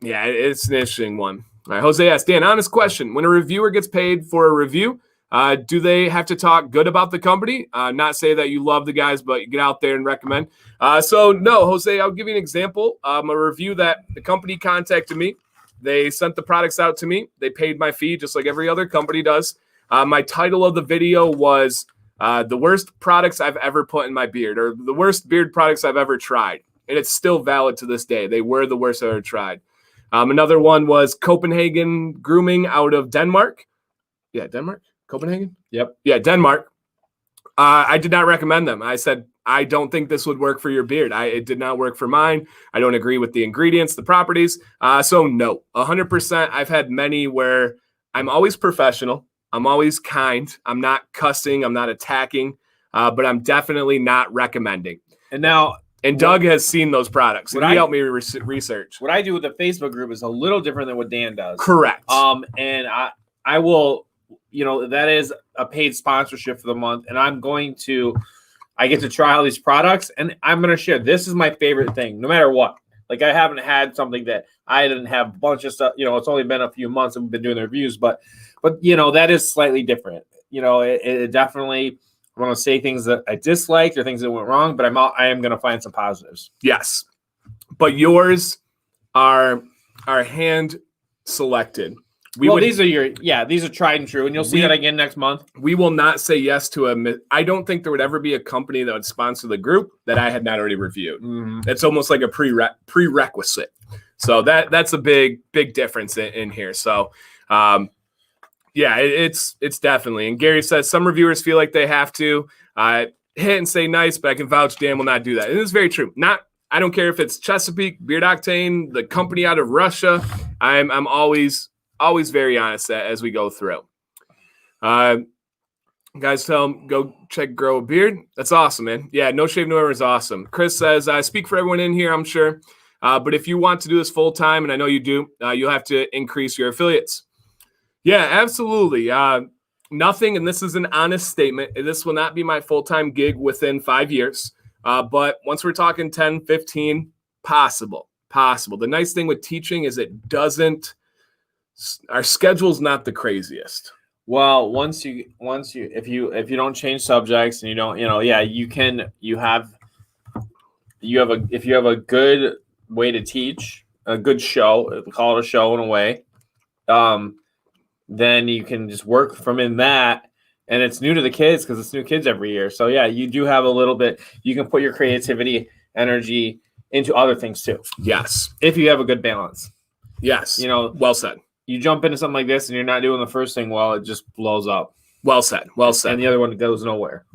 an interesting one. All right, Jose asked, Dan, honest question. When a reviewer gets paid for a review, do they have to talk good about the company? Not say that you love the guys, but you get out there and recommend. So no, Jose, I'll give you an example. A review that the company contacted me. They sent the products out to me. They paid my fee just like every other company does. My title of the video was the worst products I've ever put in my beard, or the worst beard products I've ever tried. And it's still valid to this day. They were the worst I've ever tried. Another one was Copenhagen Grooming out of Denmark. Yeah, Denmark? Copenhagen? Yep. Yeah, Denmark. I did not recommend them. I said, I don't think this would work for your beard. It did not work for mine. I don't agree with the ingredients, the properties. So no, 100%. I've had many where I'm always professional. I'm always kind. I'm not cussing. I'm not attacking, but I'm definitely not recommending. And Doug has seen those products, and he helped me research. What I do with the Facebook group is a little different than what Dan does. Correct. And I will, that is a paid sponsorship for the month, and I get to try all these products, and I'm going to share. This is my favorite thing, no matter what. Like, I haven't had something that I didn't have a bunch of stuff. It's only been a few months and we've been doing the reviews, but that is slightly different. It definitely, I want to say things that I disliked or things that went wrong, but I am going to find some positives. Yes, but yours are hand selected. These are tried and true, and you'll see that again next month. We will not say yes to I don't think there would ever be a company that would sponsor the group that I had not already reviewed. Mm-hmm. It's almost like a prerequisite. So that's a big difference in here. So, it's definitely. And Gary says some reviewers feel like they have to hit and say nice, but I can vouch Dan will not do that. And it's very true. I don't care if it's Chesapeake, Beard Octane, the company out of Russia. I'm always very honest as we go through. Guys, tell them, go check Grow a Beard. That's awesome, man. Yeah, No Shave November is awesome. Chris says, I speak for everyone in here, I'm sure. But if you want to do this full time, and I know you do, you'll have to increase your affiliates. Yeah, absolutely. Nothing, and this is an honest statement, this will not be my full-time gig within 5 years. But once we're talking 10, 15, possible. The nice thing with teaching is our schedule's not the craziest. Well, if you don't change subjects and you don't, if you have a good way to teach, a good show, call it a show in a way, then you can just work from in that. And it's new to the kids because it's new kids every year. So yeah, you do have a little bit, you can put your creativity, energy into other things too. Yes. If you have a good balance. Yes. Well said. You jump into something like this and you're not doing the first thing well, it just blows up. Well said. And the other one goes nowhere.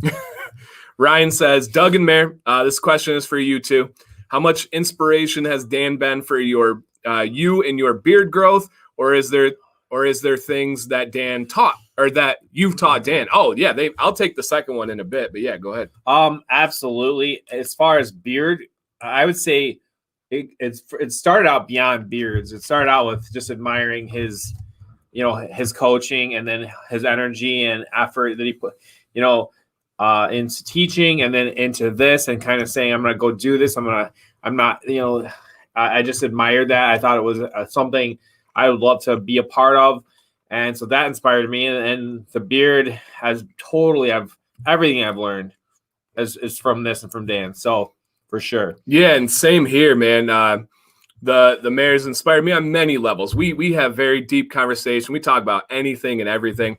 Ryan says, Doug and Mayor, this question is for you too. How much inspiration has Dan been for you and your beard growth? Or is there things that Dan taught or that you've taught Dan? Oh yeah, I'll take the second one in a bit, but yeah, go ahead. Absolutely. As far as beard, I would say it started out beyond beards. It started out with just admiring his coaching and then his energy and effort that he put, into teaching and then into this and kind of saying, I'm going to go do this. I just admired that. I thought it was something I would love to be a part of. And so that inspired me. And the beard has everything I've learned is from this and from Dan. So for sure. Yeah. And same here, man. The Mayor's inspired me on many levels. We have very deep conversation. We talk about anything and everything,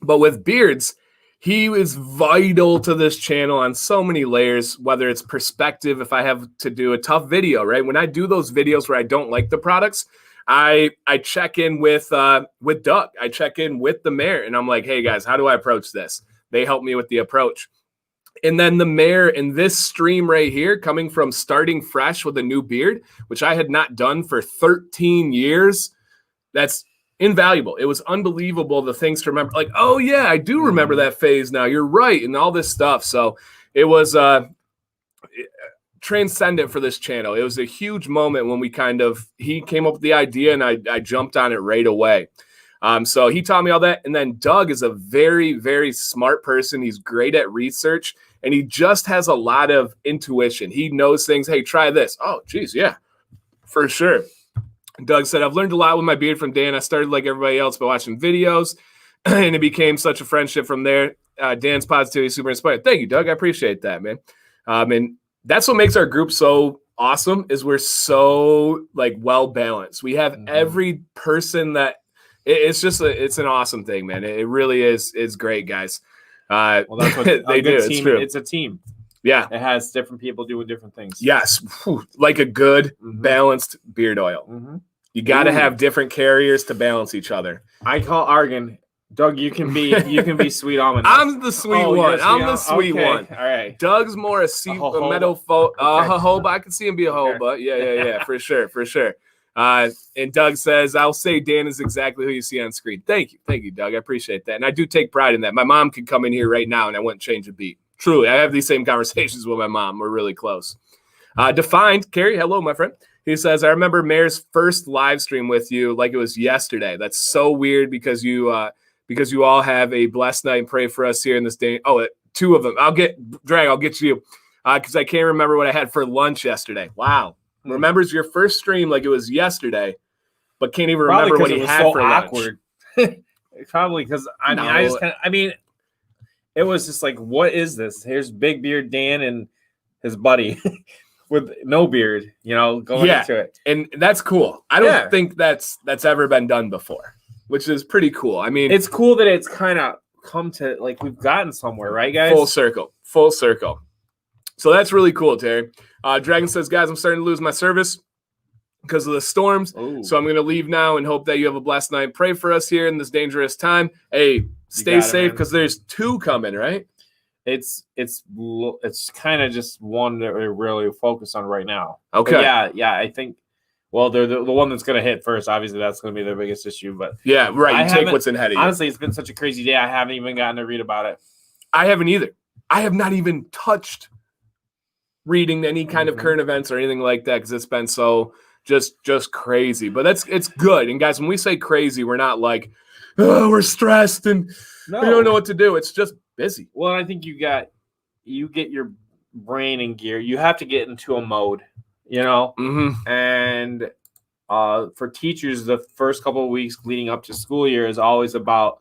but with beards, he is vital to this channel on so many layers, whether it's perspective. If I have to do a tough video, right? When I do those videos where I don't like the products, I check in with Doug. I check in with the Mayor and I'm like, hey guys, how do I approach this? They help me with the approach. And then the Mayor in this stream right here, coming from starting fresh with a new beard, which I had not done for 13 years, that's invaluable. It was unbelievable, the things to remember. Like, oh yeah, I do remember that phase now. You're right, and all this stuff. So it was transcendent for this channel. It was a huge moment when he came up with the idea, and I jumped on it right away. So he taught me all that. And then Doug is a very, very smart person. He's great at research, and he just has a lot of intuition. He knows things. Hey, try this. Oh, geez, yeah, for sure. Doug said, I've learned a lot with my beard from Dan. I started like everybody else by watching videos, and it became such a friendship from there. Dan's positivity is super inspired. Thank you, Doug. I appreciate that, man. And that's what makes our group so awesome is we're so like well balanced. We have every person that it's an awesome thing, man. It really is. It's great, guys. Well, that's what they do. It's true. It's a team. Yeah. It has different people doing different things. Yes. Like a good balanced beard oil. You got to have different carriers to balance each other. I call argan Doug, you can be sweet almond. I'm the sweet one. I'm the sweet one. All right. Doug's more a meadow jojoba. I can see him be a jojoba. Yeah, for sure. And Doug says, I'll say Dan is exactly who you see on screen. Thank you, Doug. I appreciate that. And I do take pride in that. My mom could come in here right now and I wouldn't change a beat. Truly, I have these same conversations with my mom. We're really close. Defined, Carrie, hello, my friend. He says, I remember Mayor's first live stream with you like it was yesterday. That's so weird because you all have a blessed night and pray for us here in this day. Oh, two of them. I'll get you because I can't remember what I had for lunch yesterday. Wow. Remembers your first stream like it was yesterday, but can't even remember what he had for awkward. Lunch. Probably because it was just like, what is this? Here's Big Beard Dan and his buddy with no beard, going into it. And that's cool. I don't think that's ever been done before, which is pretty cool. I mean, it's cool that it's kind of come to like we've gotten somewhere, right, guys? Full circle. So that's really cool, Terry. Dragon says, guys, I'm starting to lose my service because of the storms. Ooh. So I'm going to leave now and hope that you have a blessed night. Pray for us here in this dangerous time. Hey, stay safe because there's two coming, right? It's kind of just one that we're really focused on right now. Okay. But yeah, I think, well, they're the one that's going to hit first. Obviously, that's going to be their biggest issue. But yeah, right. You take what's in ahead of you. Honestly, it's been such a crazy day. I haven't even gotten to read about it. I haven't either. I have not even touched reading any kind of current events or anything like that because it's been so just crazy. But it's good. And guys, when we say crazy, we're not like, oh, we're stressed and we don't know what to do. It's just busy. Well, I think you get your brain in gear. You have to get into a mode, And for teachers, the first couple of weeks leading up to school year is always about,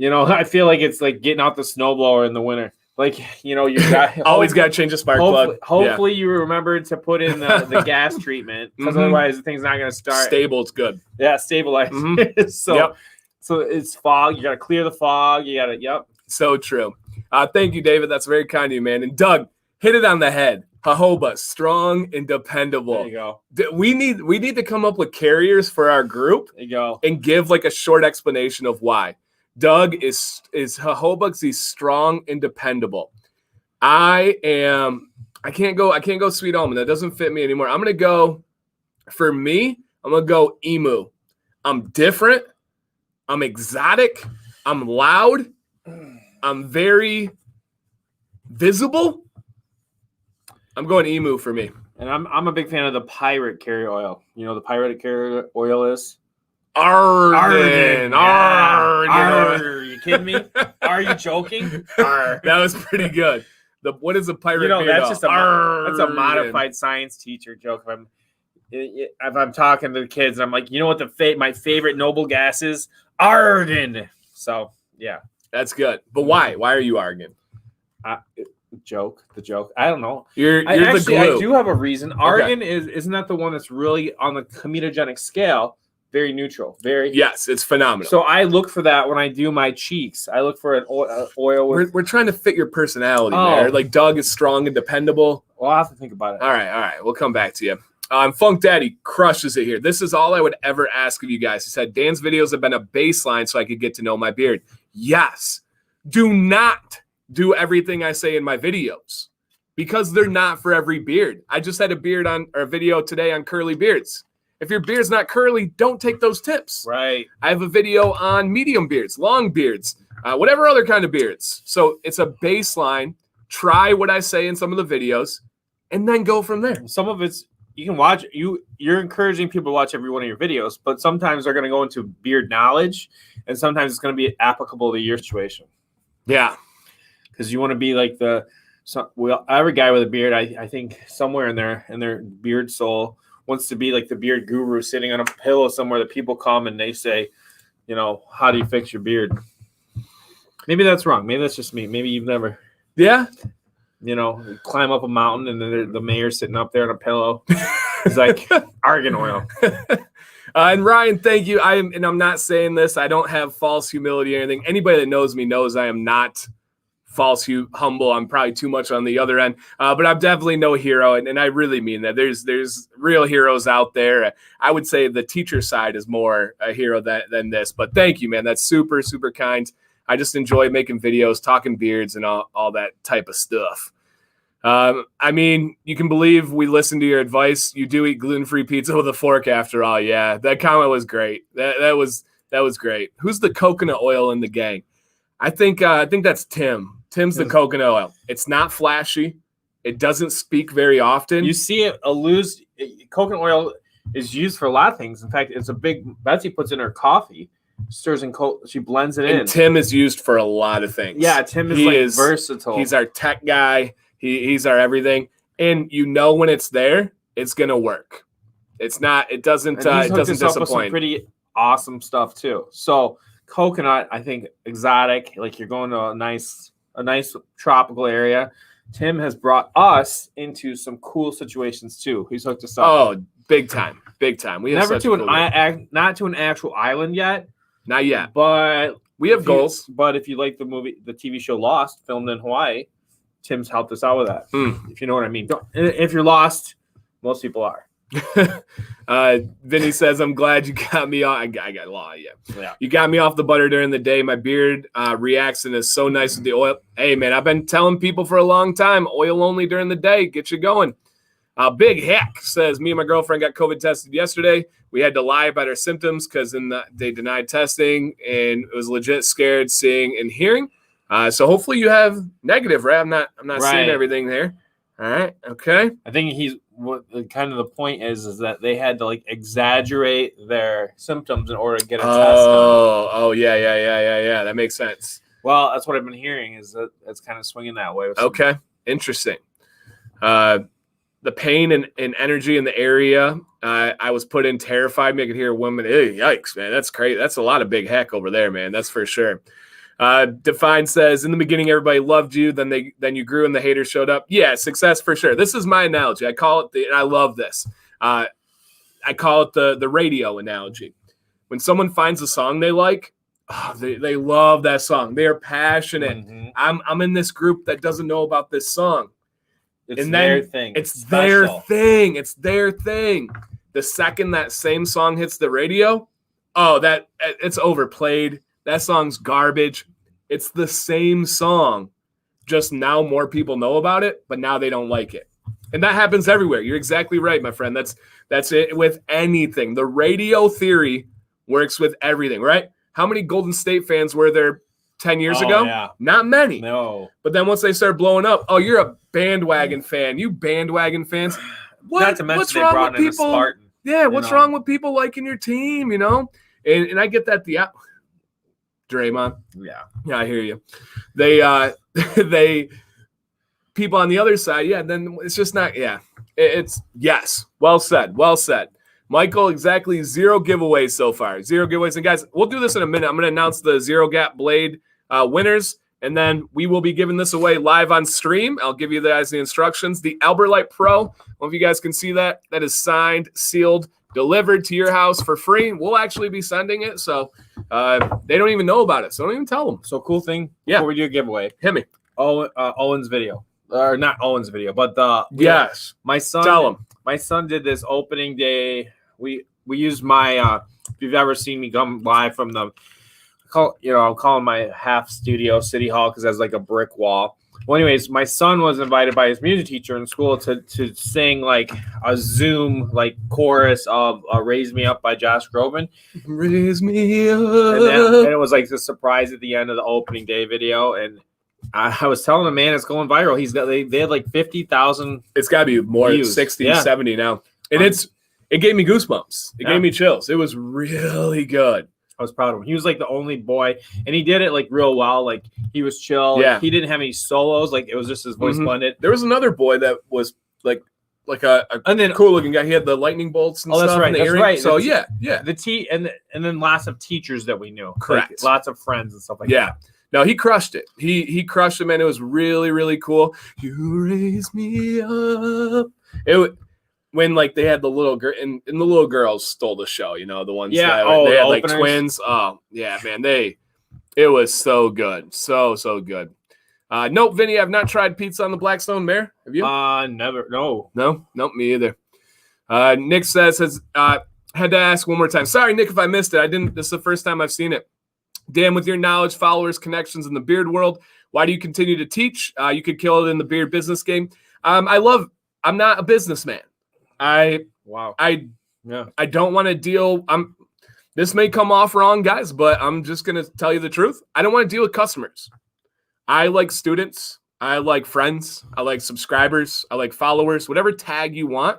I feel like it's like getting out the snowblower in the winter. Like, you got always got to change the spark plug. Hopefully you remember to put in the gas treatment because otherwise the thing's not going to start. Stable, it's good. Yeah, stabilize. So it's fog. You got to clear the fog. You got to, yep. So true. Thank you, David. That's very kind of you, man. And Doug, hit it on the head. Jojoba, strong and dependable. There you go. We need to come up with carriers for our group. There you go. And give like a short explanation of why. Doug is jojoba. He's strong and dependable. I can't go sweet almond. That doesn't fit me anymore. I'm gonna go emu. I'm different. I'm exotic. I'm loud. I'm very visible. I'm going emu for me. And I'm a big fan of the pirate carrier oil. You know the pirate carrier oil is? Argan. Are you kidding me? Are you joking? That was pretty good. What is a pirate? That's just that's a modified science teacher joke. If I'm talking to the kids, I'm like, you know what my favorite noble gas is? Argan. So yeah, that's good. But why? Why are you argan? The joke. I don't know. You're the glue. I do have a reason. Argan isn't that the one that's really on the comedogenic scale? Very neutral. Yes, it's phenomenal. So I look for that when I do my cheeks. I look for an oil. We're trying to fit your personality there. Like Doug is strong and dependable. Well, I'll have to think about it. All right. We'll come back to you. Funk Daddy crushes it here. This is all I would ever ask of you guys. He said, Dan's videos have been a baseline so I could get to know my beard. Yes. Do not do everything I say in my videos because they're not for every beard. I just had a video today on curly beards. If your beard's not curly, don't take those tips. Right. I have a video on medium beards, long beards, whatever other kind of beards. So it's a baseline. Try what I say in some of the videos and then go from there. Some of it's you can watch. You're encouraging people to watch every one of your videos, but sometimes they're going to go into beard knowledge and sometimes it's going to be applicable to your situation. Yeah. Because you want to be like every guy with a beard, I think somewhere in their beard soul wants to be like the beard guru sitting on a pillow somewhere that people come and they say, how do you fix your beard? Maybe that's wrong. Maybe that's just me. Maybe you've never. Yeah. Climb up a mountain and then the mayor's sitting up there on a pillow. It's like argan oil. And Ryan, thank you. I'm not saying this. I don't have false humility or anything. Anybody that knows me knows I am not humble. I'm probably too much on the other end, but I'm definitely no hero, and I really mean that. There's real heroes out there. I would say the teacher side is more a hero than this, but thank you, man. That's super, super kind. I just enjoy making videos, talking beards, and all that type of stuff. I mean, you can believe we listen to your advice. You do eat gluten-free pizza with a fork after all. Yeah, that comment was great. That was great. Who's the coconut oil in the gang? I think that's Tim. Tim's the coconut oil. It's not flashy. It doesn't speak very often. You see it coconut oil is used for a lot of things. In fact, it's a big Betsy puts in her coffee, stirs in she blends it in. And Tim is used for a lot of things. Yeah, Tim is versatile. He's our tech guy. He's our everything. And when it's there, it's gonna work. It doesn't disappoint. Some pretty awesome stuff too. So coconut, I think exotic, like you're going to a nice tropical area. Tim has brought us into some cool situations too. He's hooked us up. Oh, big time. We never not to an actual island yet. Not yet. But we have goals. But if you like the TV show Lost, filmed in Hawaii, Tim's helped us out with that. If you know what I mean. If you're lost, most people are. Vinny says, I'm glad you got me off. I got law, yeah. You got me off the butter during the day. My beard reacts and is so nice with the oil. Hey, man, I've been telling people for a long time, oil only during the day. Get you going. Big Heck says, me and my girlfriend got COVID tested yesterday. We had to lie about our symptoms because they denied testing, and it was legit scared seeing and hearing. So hopefully you have negative, right? I'm not seeing everything there. All right. Okay. I think what kind of the point is that they had to like exaggerate their symptoms in order to get a test. Oh, yeah. That makes sense. Well, that's what I've been hearing is that it's kind of swinging that way. Okay. Interesting. The pain and energy in the area I was put in terrified me. I could hear women. Hey, yikes, man. That's crazy. That's a lot of big heck over there, man. That's for sure. Define says, in the beginning, everybody loved you. Then you grew and the haters showed up. Yeah, success for sure. This is my analogy. I call it and I love this. I call it the radio analogy. When someone finds a song they like, they love that song. They are passionate. Mm-hmm. I'm in this group that doesn't know about this song. It's their thing. It's their thing. It's their thing. The second that same song hits the radio, it's overplayed. That song's garbage. It's the same song, just now more people know about it, but now they don't like it. And that happens everywhere. You're exactly right, my friend. That's it with anything. The radio theory works with everything, right? How many Golden State fans were there 10 years ago? Yeah. Not many. No. But then once they start blowing up, you're a bandwagon fan. You bandwagon fans. Not to mention what's wrong with people? Spartan, what's wrong with people liking your team, And I get that Draymond. Yeah, I hear you. They people on the other side, then it's just not, it's yes. Well said. Michael, exactly 0 giveaways so far. 0 giveaways. And guys, we'll do this in a minute. I'm going to announce the Zero Gap Blade winners, and then we will be giving this away live on stream. I'll give you guys the instructions. The Albert Light Pro, I don't know if you guys can see that. That is signed, sealed, delivered to your house for free. We'll actually be sending it, so they don't even know about it, so don't even tell them. So cool thing before we do a giveaway. Hit me. Owen's video. Or not Owen's video, but yes. My son. Tell him. My son did this opening day. We used my if you've ever seen me come live from I'm calling my half studio City Hall because it has like a brick wall. Well, anyways, my son was invited by his music teacher in school to sing like a Zoom like chorus of "Raise Me Up" by Josh Groban. Raise me up. And it was like the surprise at the end of the opening day video. And I was telling him, man, it's going viral. They had like 50,000. It's got to be more than 60, 70 now. And it gave me goosebumps. It gave me chills. It was really good. I was proud of him. He was like the only boy, and he did it like real well. Like he was chill. Yeah. He didn't have any solos. Like it was just his voice blended. There was another boy that was like a cool looking guy. He had the lightning bolts and stuff. That's right. That's right. So yeah. And then lots of teachers that we knew. Correct. Like, lots of friends and stuff like that. Yeah. No, he crushed it. He crushed it, man. It was really, really cool. You raise me up. When like they had the little girl and the little girls stole the show, the ones that they had like twins. Oh yeah, man. It was so good. So good. Nope, Vinny, I've not tried pizza on the Blackstone Mare. Have you? Never. No. No, nope, me either. Nick says, had to ask one more time. Sorry, Nick, if I missed it. This is the first time I've seen it. Dan, with your knowledge, followers, connections in the beard world, why do you continue to teach? You could kill it in the beard business game. I'm not a businessman. I don't want to deal. This may come off wrong, guys, but I'm just going to tell you the truth. I don't want to deal with customers. I like students. I like friends. I like subscribers. I like followers, whatever tag you want.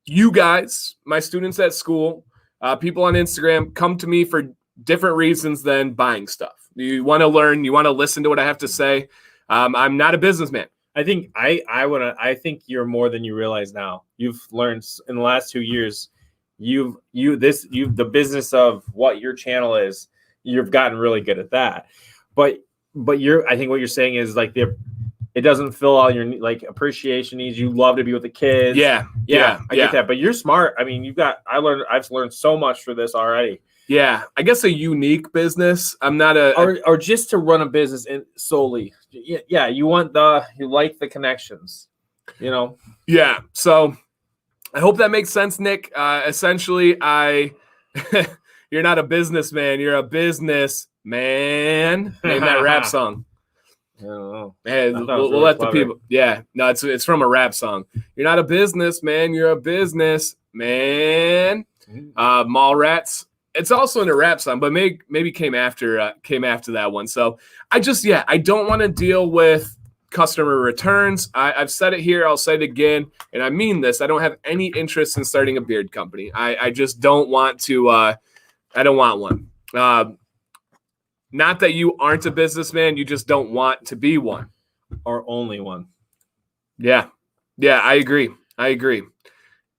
You guys, my students at school, people on Instagram, come to me for different reasons than buying stuff. You want to learn. You want to listen to what I have to say. I'm not a businessman. I think I think you're more than you realize now. You've learned in the last 2 years. The business of what your channel is. You've gotten really good at that. But I think what you're saying is like it doesn't fill all your like appreciation needs. You love to be with the kids. Yeah. I get that. But you're smart. I mean, I've learned so much for this already. Yeah, I guess a unique business. I'm not or just to run a business solely. Yeah, you like the connections, you know. Yeah. So I hope that makes sense, Nick. Essentially, you're not a businessman. You're a businessman. Name that rap song. I don't know. Hey, we'll really let the people. Yeah, no, it's from a rap song. You're not a businessman. You're a businessman. Mallrats. It's also in a rap song, but maybe came after that one. So I don't want to deal with customer returns. I've said it here. I'll say it again. And I mean this. I don't have any interest in starting a beard company. I just don't want to. I don't want one. Not that you aren't a businessman. You just don't want to be one. Or only one. Yeah. I agree.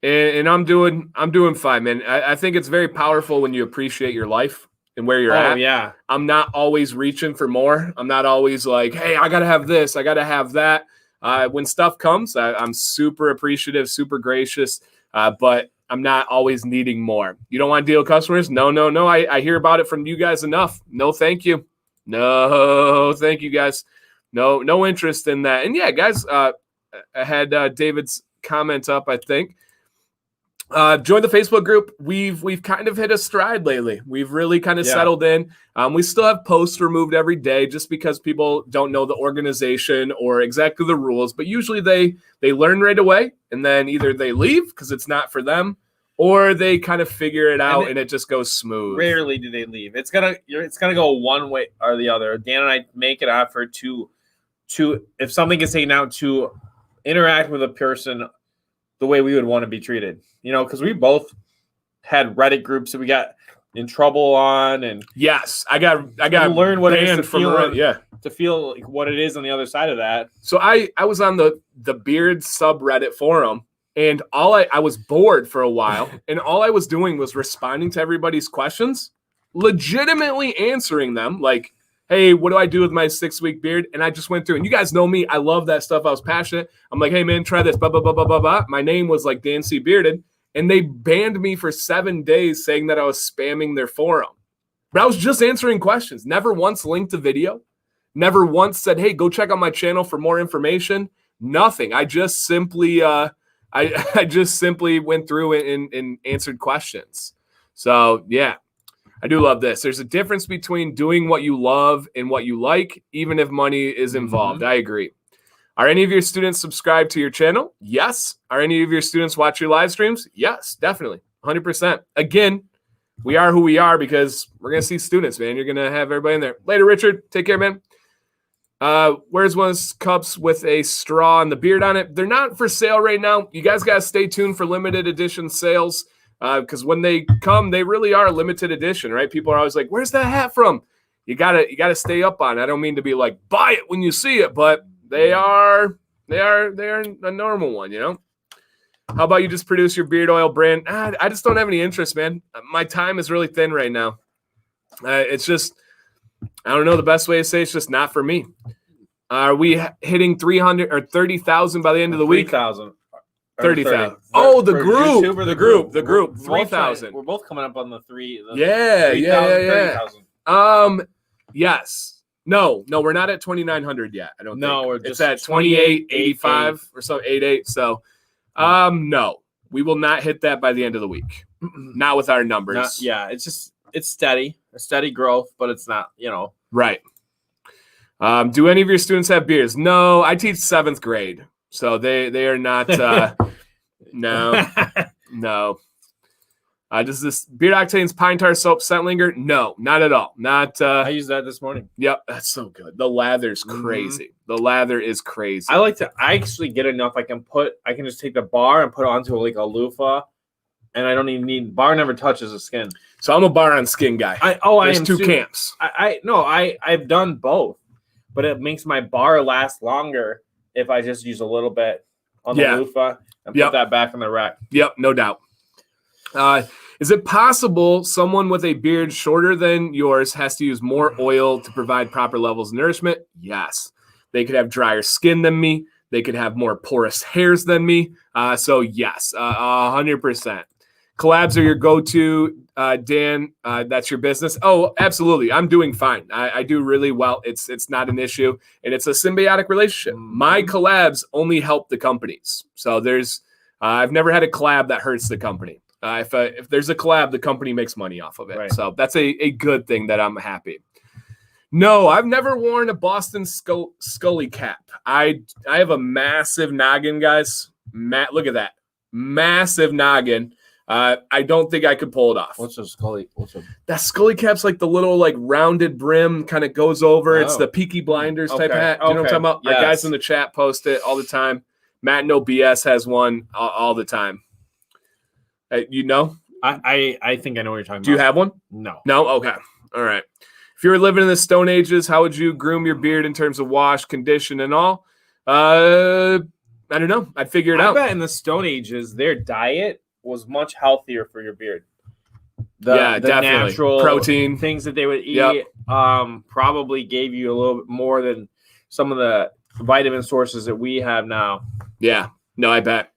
And I'm doing fine, man. I think it's very powerful when you appreciate your life and where you're at. Yeah. I'm not always reaching for more. I'm not always like, hey, I got to have this. I got to have that. When stuff comes, I'm super appreciative, super gracious, but I'm not always needing more. You don't want to deal with customers? No. I hear about it from you guys enough. No, thank you. No, thank you, guys. No interest in that. And yeah, guys, I had David's comment up, I think. Join the Facebook group. We've kind of hit a stride lately. We've really kind of settled in. We still have posts removed every day just because people don't know the organization or exactly the rules, but usually they learn right away, and then either they leave because it's not for them, or they kind of figure it out and it just goes smooth. Rarely do they leave. It's gonna go one way or the other. Dan and I make an effort to if something gets taken out, to interact with a person the way we would want to be treated. You know, because we both had Reddit groups that we got in trouble on, and yes, I got learn what it is to feel, to feel like what it is on the other side of that. So I was on the beard subreddit forum, and I was bored for a while, and all I was doing was responding to everybody's questions, legitimately answering them, like, hey, what do I do with my 6-week beard? And I just went through, and you guys know me. I love that stuff. I was passionate. I'm like, hey, man, try this. Blah, blah, blah, blah, blah, blah. My name was like DanCBearded, and they banned me for 7 days saying that I was spamming their forum. But I was just answering questions. Never once linked a video. Never once said, hey, go check out my channel for more information. Nothing. I just simply I just simply went through and answered questions. So, yeah. I do love this. There's a difference between doing what you love and what you like, even if money is involved. I agree. Are any of your students subscribed to your channel? Yes. Are any of your students watch your live streams? Yes, definitely. 100%. Again, we are who we are because we're going to see students, man. You're going to have everybody in there. Later, Richard. Take care, man. Where's one of those cups with a straw and the beard on it? They're not for sale right now. You guys got to stay tuned for limited edition sales. Because when they come, they really are limited edition, right? People are always like, "Where's that hat from?" You gotta stay up on it. I don't mean to be like, buy it when you see it, but they are a normal one, you know. How about you just produce your beard oil brand? I just don't have any interest, man. My time is really thin right now. It's just, I don't know the best way to say it's just not for me. Are we hitting 300 or 30,000 by the end of the week? 3,000. 30,000. Oh, the group. The group. 3,000. We're both coming up on the 3. Yeah. 30,000. Yes. No, we're not at 2,900 yet. I don't No, think. we're It's just at 28.85 or so, 88. So, no, we will not hit that by the end of the week. Not with our numbers. It's steady, a steady growth, but it's not, Right. Do any of your students have beards? No, I teach 7th grade, so they are not. No. Does this Beard Octane's pine tar soap scent linger? No, not at all. Not. I used that this morning. Yep, that's so good. The lather's crazy. The lather is crazy. I actually get enough. I can just take the bar and put it onto like a loofah, and I don't even need bar. Never touches the skin. So I'm a bar on skin guy. There's two camps. I've done both, but it makes my bar last longer if I just use a little bit on the loofah and put that back in the rack. Yep, no doubt. Is it possible someone with a beard shorter than yours has to use more oil to provide proper levels of nourishment? Yes. They could have drier skin than me. They could have more porous hairs than me. So yes, 100%. Collabs are your go-to, Dan. That's your business. Oh, absolutely. I'm doing fine. I do really well. It's not an issue, and it's a symbiotic relationship. My collabs only help the companies. So I've never had a collab that hurts the company. If there's a collab, the company makes money off of it. Right. So that's a good thing that I'm happy. No, I've never worn a Boston Scully cap. I have a massive noggin, guys. Look at that. Massive noggin. I don't think I could pull it off. What's a Scully? That Scully cap's like the little like rounded brim kind of goes over. It's the Peaky Blinders type hat. You know what I'm talking about? Yes. Our guys in the chat post it all the time. Matt No BS has one all the time. You know? I think I know what you're talking about. Do you have one? No. No? Okay. All right. If you were living in the Stone Ages, how would you groom your beard in terms of wash, condition, and all? I don't know. I'd figure it out. I bet in the Stone Ages, their diet was much healthier for your beard. The definitely. Natural protein things that they would eat probably gave you a little bit more than some of the vitamin sources that we have now. Yeah. No, I bet.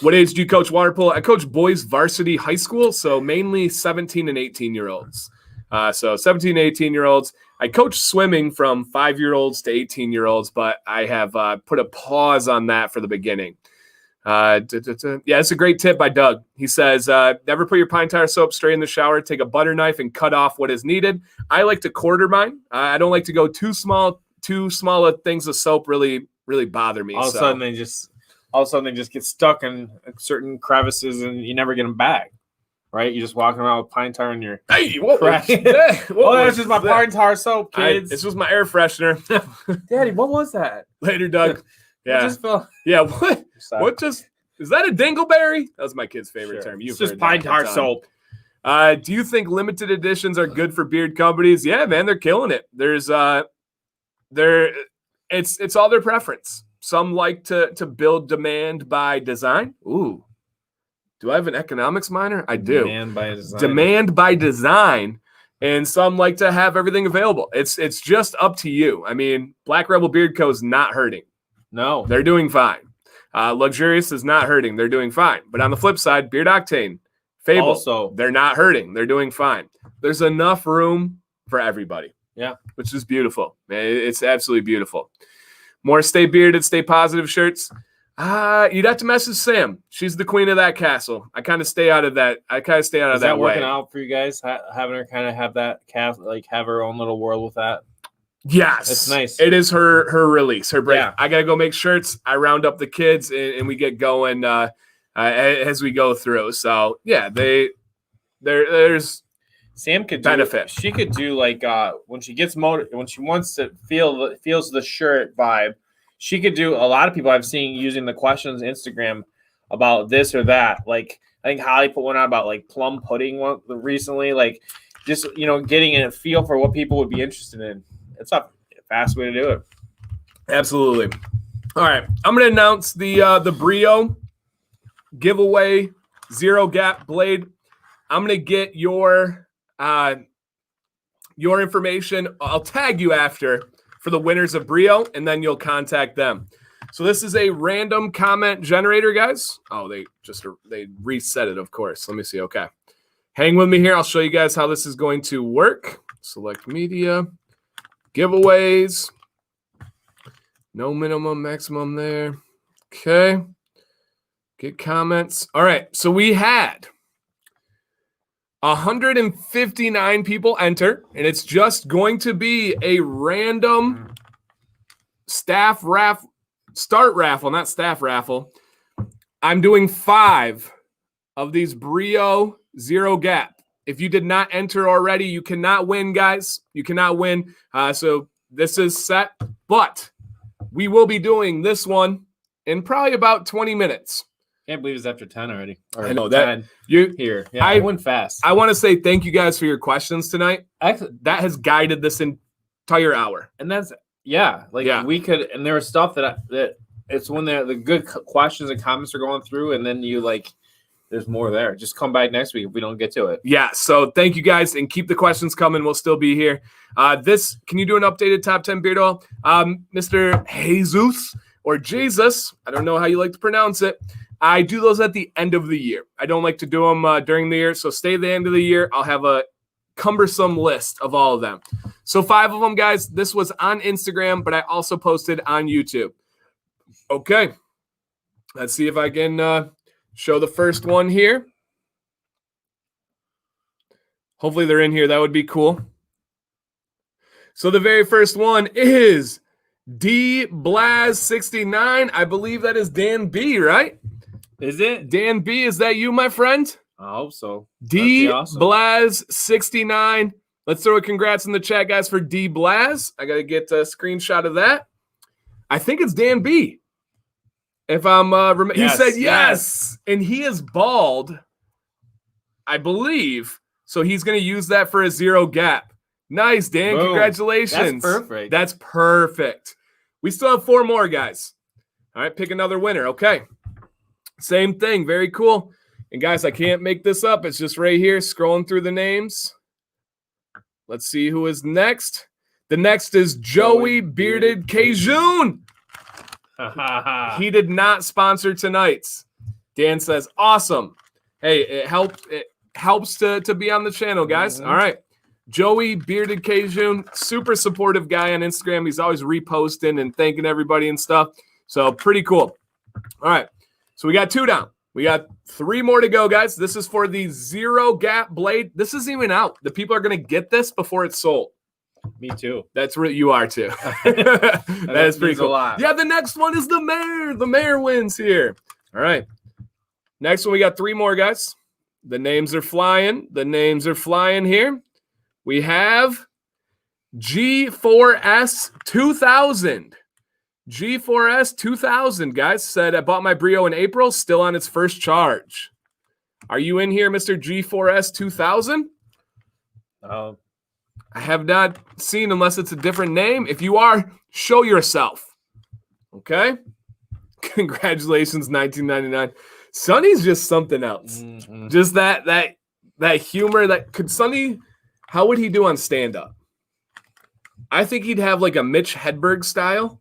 What age do you coach water polo? I coach boys varsity high school, so mainly 17 and 18-year-olds. So 17 and 18-year-olds. I coach swimming from 5-year-olds to 18-year-olds, but I have put a pause on that for the beginning. Yeah, it's a great tip by Doug. He says, never put your pine tar soap straight in the shower. Take a butter knife and cut off what is needed. I like to quarter mine. I don't like to go too small. Too small of things of soap really bother me. All of a sudden they just get stuck in certain crevices and you never get them back. Right? You're just walking around with pine tar in your. Hey, what was that? That's just my pine tar soap, kids. This was my air freshener. Daddy, what was that? Later, Doug. Yeah. Just fell. Yeah. What just is that a dingleberry? That was my kid's favorite term. It's just pine tar soap. Do you think limited editions are good for beard companies? Yeah, man, they're killing it. It's all their preference. Some like to build demand by design. Ooh. Do I have an economics minor? I do. Demand by design. And some like to have everything available. It's just up to you. I mean, Black Rebel Beard Co. is not hurting. No. They're doing fine. Luxurious is not hurting. They're doing fine. But on the flip side, Beard Octane, Fable, also, they're not hurting. They're doing fine. There's enough room for everybody. Yeah. Which is beautiful. It's absolutely beautiful. More Stay Bearded, Stay Positive shirts. You'd have to message Sam. She's the queen of that castle. I kind of stay out of that. Is that working out for you guys? Having her kind of have that castle, like have her own little world with that? Yes. It's nice. It is her release, her break. Yeah. I got to go make shirts. I round up the kids and we get going as we go through. So, yeah, there's Sam could benefit. She could do like when she gets motivated, when she wants to feels the shirt vibe. She could do a lot of people I've seen using the questions Instagram about this or that. Like I think Holly put one out about like plum pudding one recently. Like just getting a feel for what people would be interested in. It's a fast way to do it. Absolutely. All right, I'm going to announce the Brio giveaway 0 gap blade. I'm going to get your information. I'll tag you after for the winners of Brio, and then you'll contact them. So this is a random comment generator, guys. Oh, they reset it, of course. Let me see. Okay. Hang with me here. I'll show you guys how this is going to work. Select media. giveaways. No minimum, maximum there. Okay. Get comments. All right. So we had 159 people enter, and it's just going to be a random start raffle, not staff raffle. I'm doing 5 of these Brio Zero Gap. If you did not enter already, you cannot win, guys. You cannot win. So this is set, but we will be doing this one in probably about 20 minutes. Can't believe it's after 10 already. I know that you here. Yeah, I went fast. I want to say thank you guys for your questions tonight. That has guided this entire hour. And that's we could, and there was stuff that it's when the good questions and comments are going through, and then you there's more there. Just come back next week if we don't get to it. Yeah. So thank you guys, and keep the questions coming. We'll still be here. Can you do an updated top 10 beard oil? Mr. Jesus or Jesus, I don't know how you like to pronounce it. I do those at the end of the year. I don't like to do them during the year. So stay at the end of the year. I'll have a cumbersome list of all of them. So 5 of them, guys. This was on Instagram, but I also posted on YouTube. Okay. Let's see if I can show the first one here. Hopefully they're in here. That would be cool. So the very first one is DBlaz69. I believe that is Dan B, right? Is it? Dan B, is that you, my friend? I hope so. DBlaz69. Let's throw a congrats in the chat, guys, for DBlaz. I got to get a screenshot of that. I think it's Dan B. If I'm he said yes. And he is bald, I believe. So he's going to use that for a Zero Gap. Nice, Dan. Boom. Congratulations. That's perfect. That's perfect. We still have 4 more, guys. All right, pick another winner. Okay. Same thing. Very cool. And guys, I can't make this up. It's just right here, scrolling through the names. Let's see who is next. The next is Joey Bearded Cajun. He did not sponsor tonight's. Dan says, awesome. Hey, it helps to be on the channel, guys. All right. Joey Bearded Cajun, super supportive guy on Instagram. He's always reposting and thanking everybody and stuff. So pretty cool. All right. So we got 2 down. We got 3 more to go, guys. This is for the Zero Gap blade. This isn't even out. The people are going to get this before it's sold. Me too. That's what you are too. That is pretty cool. A lot. Yeah, the next one is the mayor. The mayor wins here. All right. Next one, we got 3 more, guys. The names are flying. The names are flying here. We have G4S 2000. G4S 2000, guys, said, I bought my Brio in April, still on its first charge. Are you in here, Mr. G4S 2000? I have not seen unless it's a different name. If you are, show yourself. Okay? Congratulations, 1999. Sonny's just something else. Mm-hmm. Just that humor that could Sonny, how would he do on stand-up? I think he'd have like a Mitch Hedberg style.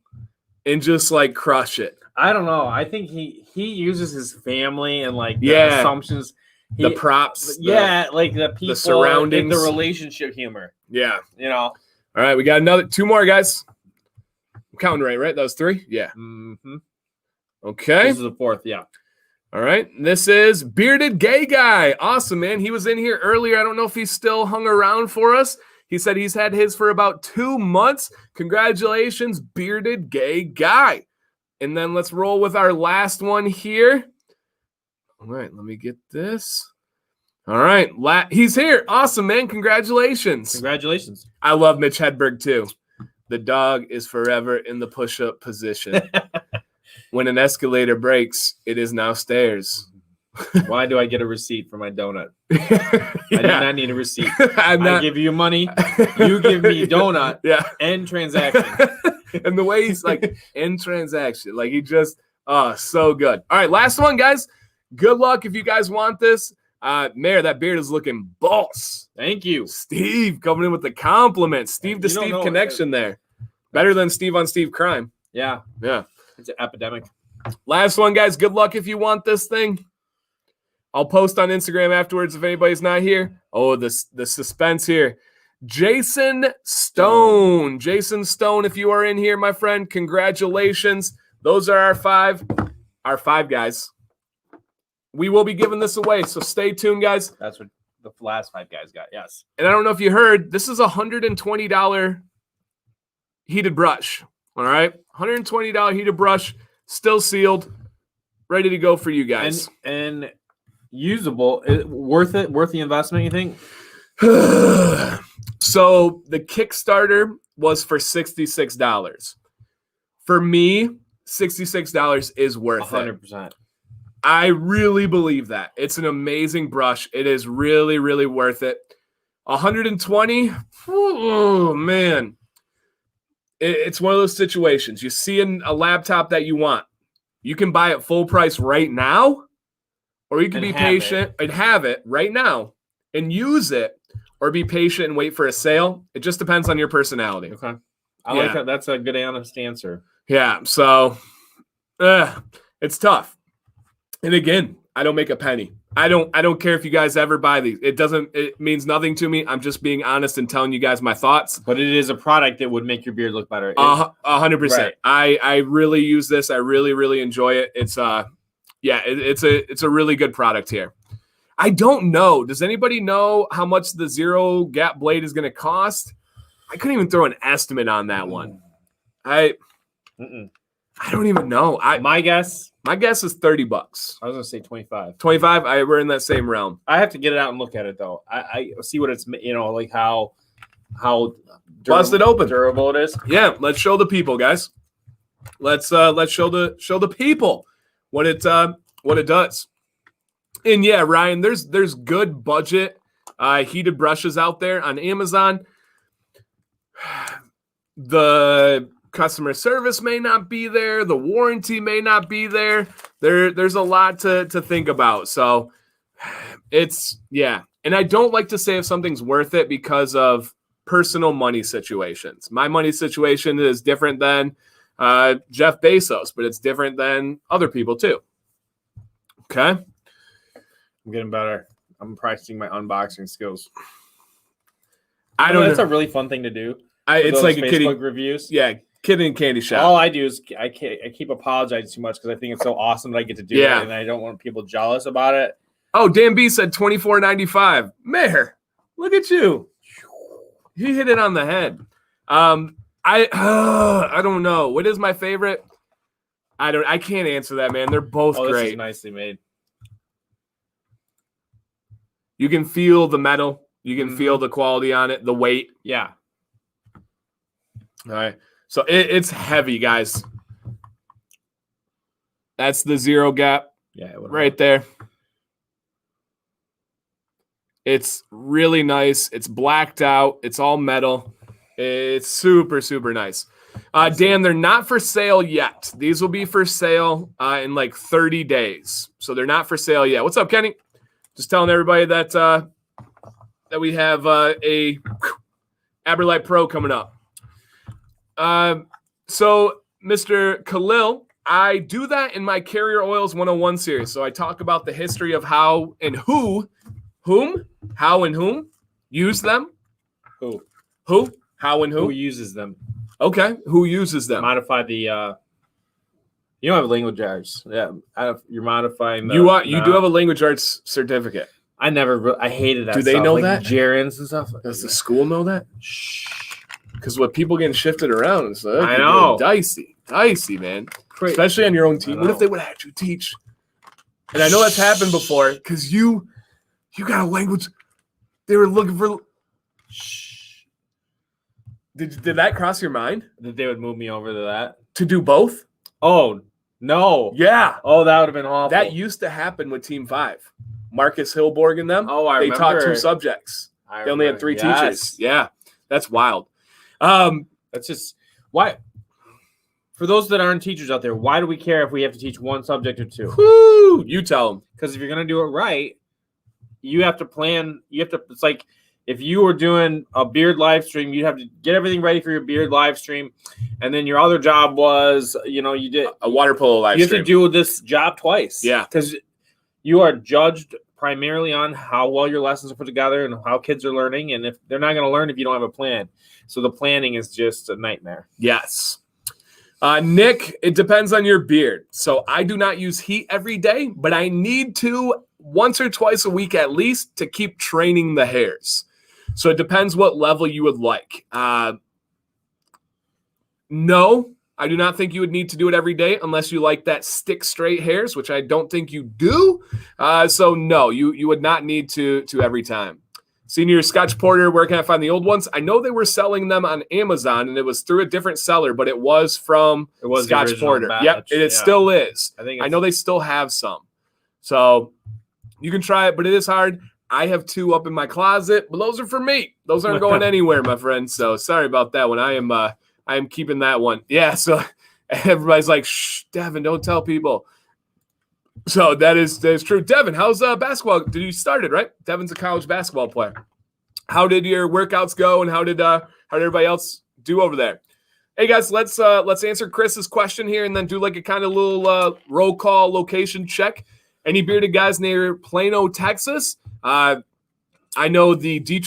And just crush it. I don't know. I think he uses his family and the assumptions, the props, the people, the surroundings, the relationship humor. Yeah, All right, we got 2 more, guys. I'm counting right. That was 3. Yeah. Mm-hmm. Okay. This is the 4th. Yeah. All right. This is Bearded Gay Guy. Awesome, man. He was in here earlier. I don't know if he's still hung around for us. He said he's had his for about 2 months. Congratulations, Bearded Gay Guy. And then let's roll with our last one here. All right, let me get this. All right, he's here. Awesome, man. Congratulations. Congratulations. I love Mitch Hedberg, too. The dog is forever in the push-up position. When an escalator breaks, it is now stairs. Why do I get a receipt for my donut? I do not need a receipt. I give you money. You give me donut. Yeah. End transaction. And the way he's end transaction. He just, so good. All right, last one, guys. Good luck if you guys want this. Mayor, that beard is looking boss. Thank you. Steve coming in with the compliment. Steve to Steve connection there. Better than Steve on Steve crime. Yeah. Yeah. It's an epidemic. Last one, guys. Good luck if you want this thing. I'll post on Instagram afterwards if anybody's not here. Oh, the suspense here. Jason Stone. Jason Stone, if you are in here, my friend, congratulations. Those are our five guys. We will be giving this away, so stay tuned, guys. That's what the last 5 guys got. Yes. And I don't know if you heard, this is a $120 heated brush. All right, $120 heated brush, still sealed, ready to go for you guys. And usable, worth it? Worth the investment, you think? So the Kickstarter was for $66. For me, $66 is worth 100%. I really believe that. It's an amazing brush. It is really, really worth it. 120, oh man. It's one of those situations. You see a laptop that you want. You can buy it full price right now, or you can be patient and have it right now and use it, or be patient and wait for a sale. It just depends on your personality. Okay. I like that. That's a good, honest answer. Yeah. So it's tough. And again, I don't make a penny. I don't care if you guys ever buy these. It means nothing to me. I'm just being honest and telling you guys my thoughts. But it is a product that would make your beard look better. 100%. I really use this. I really, really enjoy it. It's it's a really good product here. I don't know. Does anybody know how much the Zero Gap blade is going to cost? I couldn't even throw an estimate on that one. I don't even know. My guess is $30. I was going to say 25. 25. We're in that same realm. I have to get it out and look at it though. I see what it's, like how busted open, durable it is. Yeah, let's show the people, guys. Let's show the people what it does. And yeah, Ryan, there's good budget heated brushes out there on Amazon. The customer service may not be there. The warranty may not be there. There's a lot to think about. So it's, yeah. And I don't like to say if something's worth it because of personal money situations. My money situation is different than Jeff Bezos, but it's different than other people too. Okay. I'm getting better. I'm practicing my unboxing skills. I don't know. That's a really fun thing to do. It's like Facebook a kiddie reviews. Yeah. Kid in candy shop. All I do is I keep apologizing too much because I think it's so awesome that I get to do it, and I don't want people jealous about it. Oh, Dan B said $24.95. Mayor, look at you. He hit it on the head. I don't know. What is my favorite? I can't answer that, man. They're both great. This is nicely made. You can feel the metal. You can feel the quality on it, the weight. Yeah. All right. So it's heavy, guys. That's the Zero Gap. Yeah, right there. It's really nice. It's blacked out. It's all metal. It's super, super nice. Dan, they're not for sale yet. These will be for sale in like 30 days. So they're not for sale yet. What's up, Kenny? Just telling everybody that that we have a Aberlight Pro coming up. So Mr. Khalil, I do that in my Carrier Oils 101 series. So I talk about the history of how and how and whom use them. Who, how and who. Who uses them. Okay. Who uses them. Modify the, you don't have language arts. Yeah. You're modifying. You do have a language arts certificate. I hated that. Do they stuff. know like that? Gerunds and stuff. Does the school know that? Shh. Because what people getting shifted around is I know. Dicey, man. Especially on your own team. What if they would have had you teach? And I know that's happened before because you got a language. They were looking for. Shh. Did that cross your mind? That they would move me over to that to do both? Oh no! Yeah. Oh, that would have been awful. That used to happen with Team 5. Marcus Hilborg and them. Oh, they taught 2 subjects. They only had 3 teachers. Yeah, that's wild. That's just why. For those that aren't teachers out there, why do we care if we have to teach 1 subject or 2? Woo! You tell them. Because if you're gonna do it right, you have to plan. It's like if you were doing a beard live stream, you'd have to get everything ready for your beard live stream, and then your other job was, you did a water polo live stream. You have to do this job twice. Yeah, because you are judged primarily on how well your lessons are put together and how kids are learning. And if they're not going to learn if you don't have a plan. So the planning is just a nightmare. Yes. Nick, it depends on your beard. So I do not use heat every day, but I need to once or twice a week at least to keep training the hairs. So it depends what level you would like. No, I do not think you would need to do it every day unless you like that stick straight hairs, which I don't think you do. So no, you would not need to every time. Senior Scotch Porter, where can I find the old ones? I know they were selling them on Amazon, and it was through a different seller, but it was from Scotch Porter. Batch. Yep, it still is. I know they still have some. So you can try it, but it is hard. I have 2 up in my closet, but those are for me. Those aren't going anywhere, my friend. So sorry about that one. I am keeping that one. Yeah, so everybody's like, shh, Devin, don't tell people. So that is true. Devin, how's basketball? Did you start it, right? Devin's a college basketball player. How did your workouts go, and how did everybody else do over there? Hey guys, let's answer Chris's question here, and then do like a kind of little roll call location check. Any bearded guys near Plano, Texas? I know the the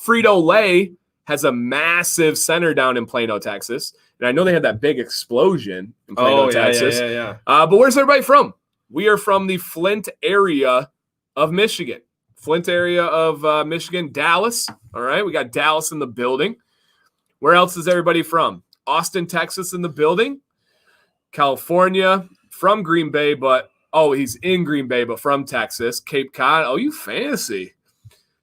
Frito-Lay has a massive center down in Plano, Texas. And I know they had that big explosion in Plano, Texas. Yeah. But where's everybody from? We are from the Flint area of Michigan. Michigan, Dallas. All right, we got Dallas in the building. Where else is everybody from? Austin, Texas in the building. California, from Green Bay, he's in Green Bay, but from Texas. Cape Cod. Oh, you fancy.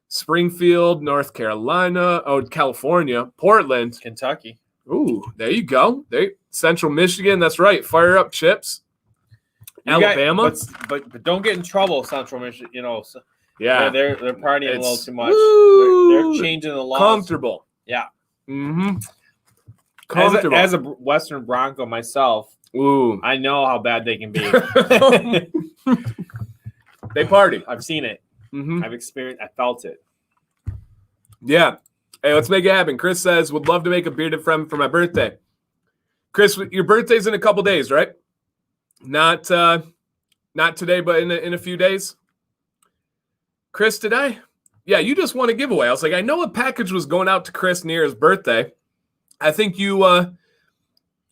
Springfield, North Carolina. Oh, California. Portland. Kentucky. Ooh, there you go. Central Michigan. That's right. Fire up chips. Alabama. But don't get in trouble, Central Michigan. Yeah. They're partying a little too much. They're changing the laws. Comfortable. Yeah. Mm-hmm. Comfortable. As a Western Bronco myself, ooh, I know how bad they can be. They party. I've seen it. Mm-hmm. I've experienced. I felt it. Yeah. Hey, let's make it happen. Chris says, would love to make a bearded friend for my birthday. Chris, your birthday's in a couple days, right? Not today, but in a few days. Chris, today? Yeah, you just won a giveaway. I was like, I know a package was going out to Chris near his birthday. I think you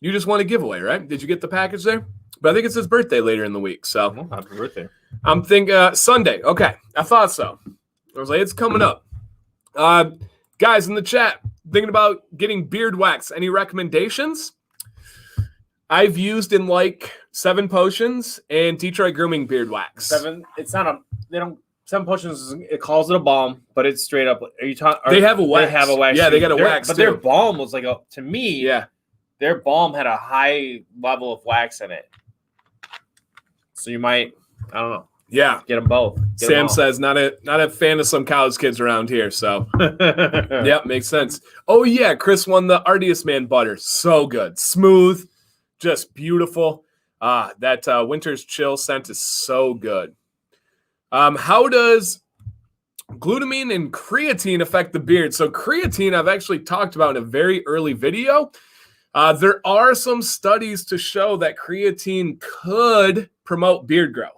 just won a giveaway, right? Did you get the package there? But I think it's his birthday later in the week. So happy birthday. I'm thinking Sunday. Okay, I thought so. I was like, it's coming up. Guys in the chat, thinking about getting beard wax. Any recommendations? I've used in like 7 Potions and Detroit Grooming beard wax. 7. It's not a. They don't. 7 Potions. It calls it a balm, but it's straight up. Are you talking? They have a wax. They have a wax. Yeah, they got a wax. But too. their balm was like to me. Yeah. Their balm had a high level of wax in it. So you might. I don't know. Yeah, get them both. Sam says not a fan of some college kids around here. So, yeah, makes sense. Oh yeah, Chris won the Artiest Man butter. So good, smooth, just beautiful. That Winter's Chill scent is so good. How does glutamine and creatine affect the beard? So creatine, I've actually talked about in a very early video. There are some studies to show that creatine could promote beard growth.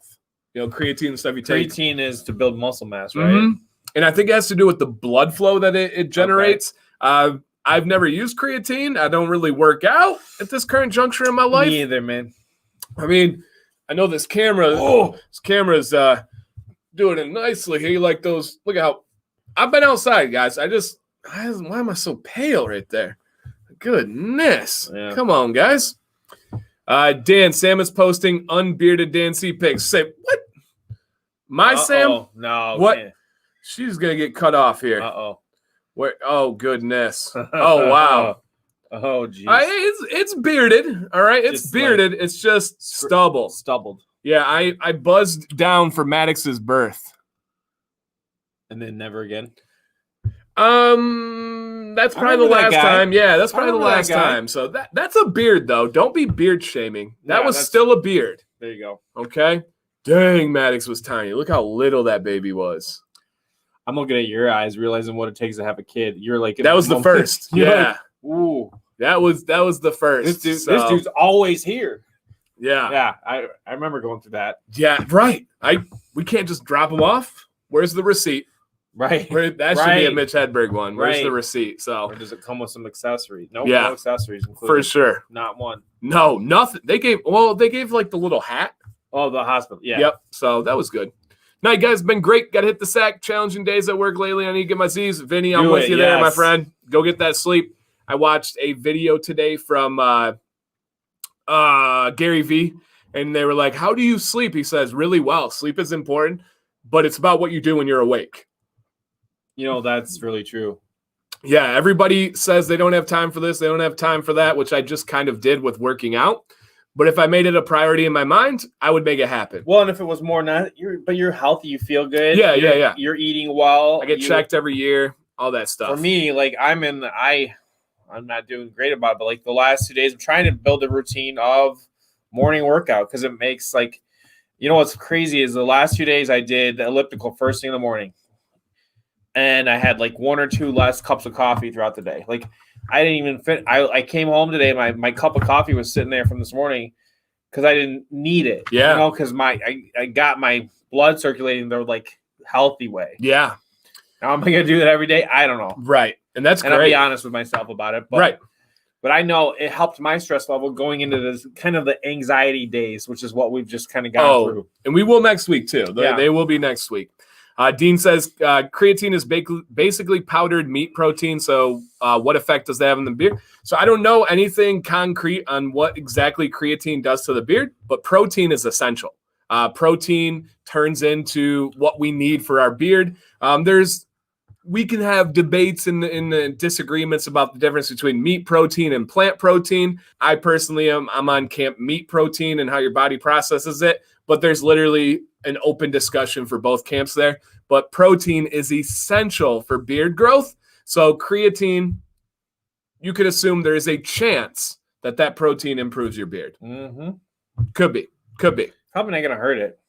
Creatine and stuff you take. Creatine is to build muscle mass, right? Mm-hmm. And I think it has to do with the blood flow that it generates. Okay. I've never used creatine. I don't really work out at this current juncture in my life. Me either, man. I mean, I know this camera. Oh, this camera's doing it nicely here. You like those? Look at how I've been outside, guys. Why am I so pale right there? Goodness. Yeah. Come on, guys. Dan, Sam is posting unbearded Dan C pics. Say, what? My Sam? No. What? Man. She's going to get cut off here. Uh-oh. Where? Oh, goodness. Oh, wow. Oh, geez. It's bearded, all right? It's just bearded. Like, it's just stubble. Stubbled. Yeah, I buzzed down for Maddox's birth. And then never again? That's probably the last time. Yeah, that's probably the last time. So that's a beard, though. Don't be beard shaming. That was still a beard. There you go. Okay. Dang, Maddox was tiny. Look how little that baby was. I'm looking at your eyes, realizing what it takes to have a kid. You're like that was the first. Yeah. Like, ooh, that was the first. This dude's always here. Yeah. Yeah, I remember going through that. Yeah, right. We can't just drop them off. Where's the receipt? Right. That should be a Mitch Hedberg one. Where's the Right. receipt? So, Or does it come with some accessories? Nope, Yeah. no accessories included. for sure. Not one. No, nothing. They gave like the little hat. Oh, the hospital. Yeah. Yep. So that was good. Now, you guys been great. Got to hit the sack. Challenging days at work lately. I need to get my Z's. Vinny, I'm with you there, my friend. Go get that sleep. I watched a video today from Gary V, and they were like, how do you sleep? He says, really well. Sleep is important, but it's about what you do when you're awake. You know, that's really true. Yeah, everybody says they don't have time for this, they don't have time for that, which I just kind of did with working out. But if I made it a priority in my mind, I would make it happen. Well, and if it was more but you're healthy, you feel good. Yeah. You're eating well. I get checked every year, all that stuff. For me, like I'm not doing great about it, but like the last 2 days, I'm trying to build a routine of morning workout because it makes like, you know, what's crazy is the last 2 days I did the elliptical first thing in the morning. And I had like 1 or 2 less cups of coffee throughout the day. Like I didn't even fit. I came home today. My cup of coffee was sitting there from this morning because I didn't need it. Yeah. You know, because I got my blood circulating the like healthy way. Yeah. Now am I gonna do that every day? I don't know. Right. And that's great. I'll be honest with myself about it. But, right. But I know it helped my stress level going into this kind of the anxiety days, which is what we've just kind of gone through. And we will next week too. They will be next week. Dean says creatine is basically powdered meat protein. So what effect does that have on the beard? So I don't know anything concrete on what exactly creatine does to the beard, but protein is essential. Protein turns into what we need for our beard. We can have debates and disagreements about the difference between meat protein and plant protein. I personally I'm on camp meat protein and how your body processes it, but there's literally an open discussion for both camps there. But protein is essential for beard growth. So creatine, you could assume there is a chance that protein improves your beard. Mm-hmm. Could be. Probably not going to hurt it.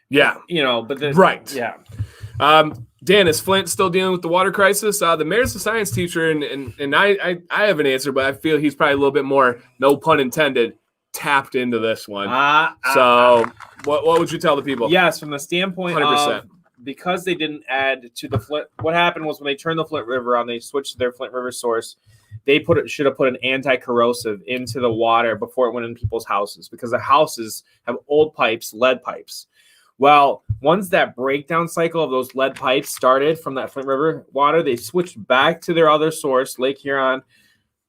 Yeah. You know, but right. Yeah. Dan, is Flint still dealing with the water crisis? The mayor's a science teacher, and I have an answer, but I feel he's probably a little bit more, no pun intended, tapped into this one. What would you tell the people? Yes, from the standpoint 100%. of because they didn't add to the Flint. What happened was when they turned the Flint River on, they switched to their Flint River source. They should have put an anti-corrosive into the water before it went in people's houses because the houses have old pipes, lead pipes. Well, once that breakdown cycle of those lead pipes started from that Flint River water, they switched back to their other source, Lake Huron,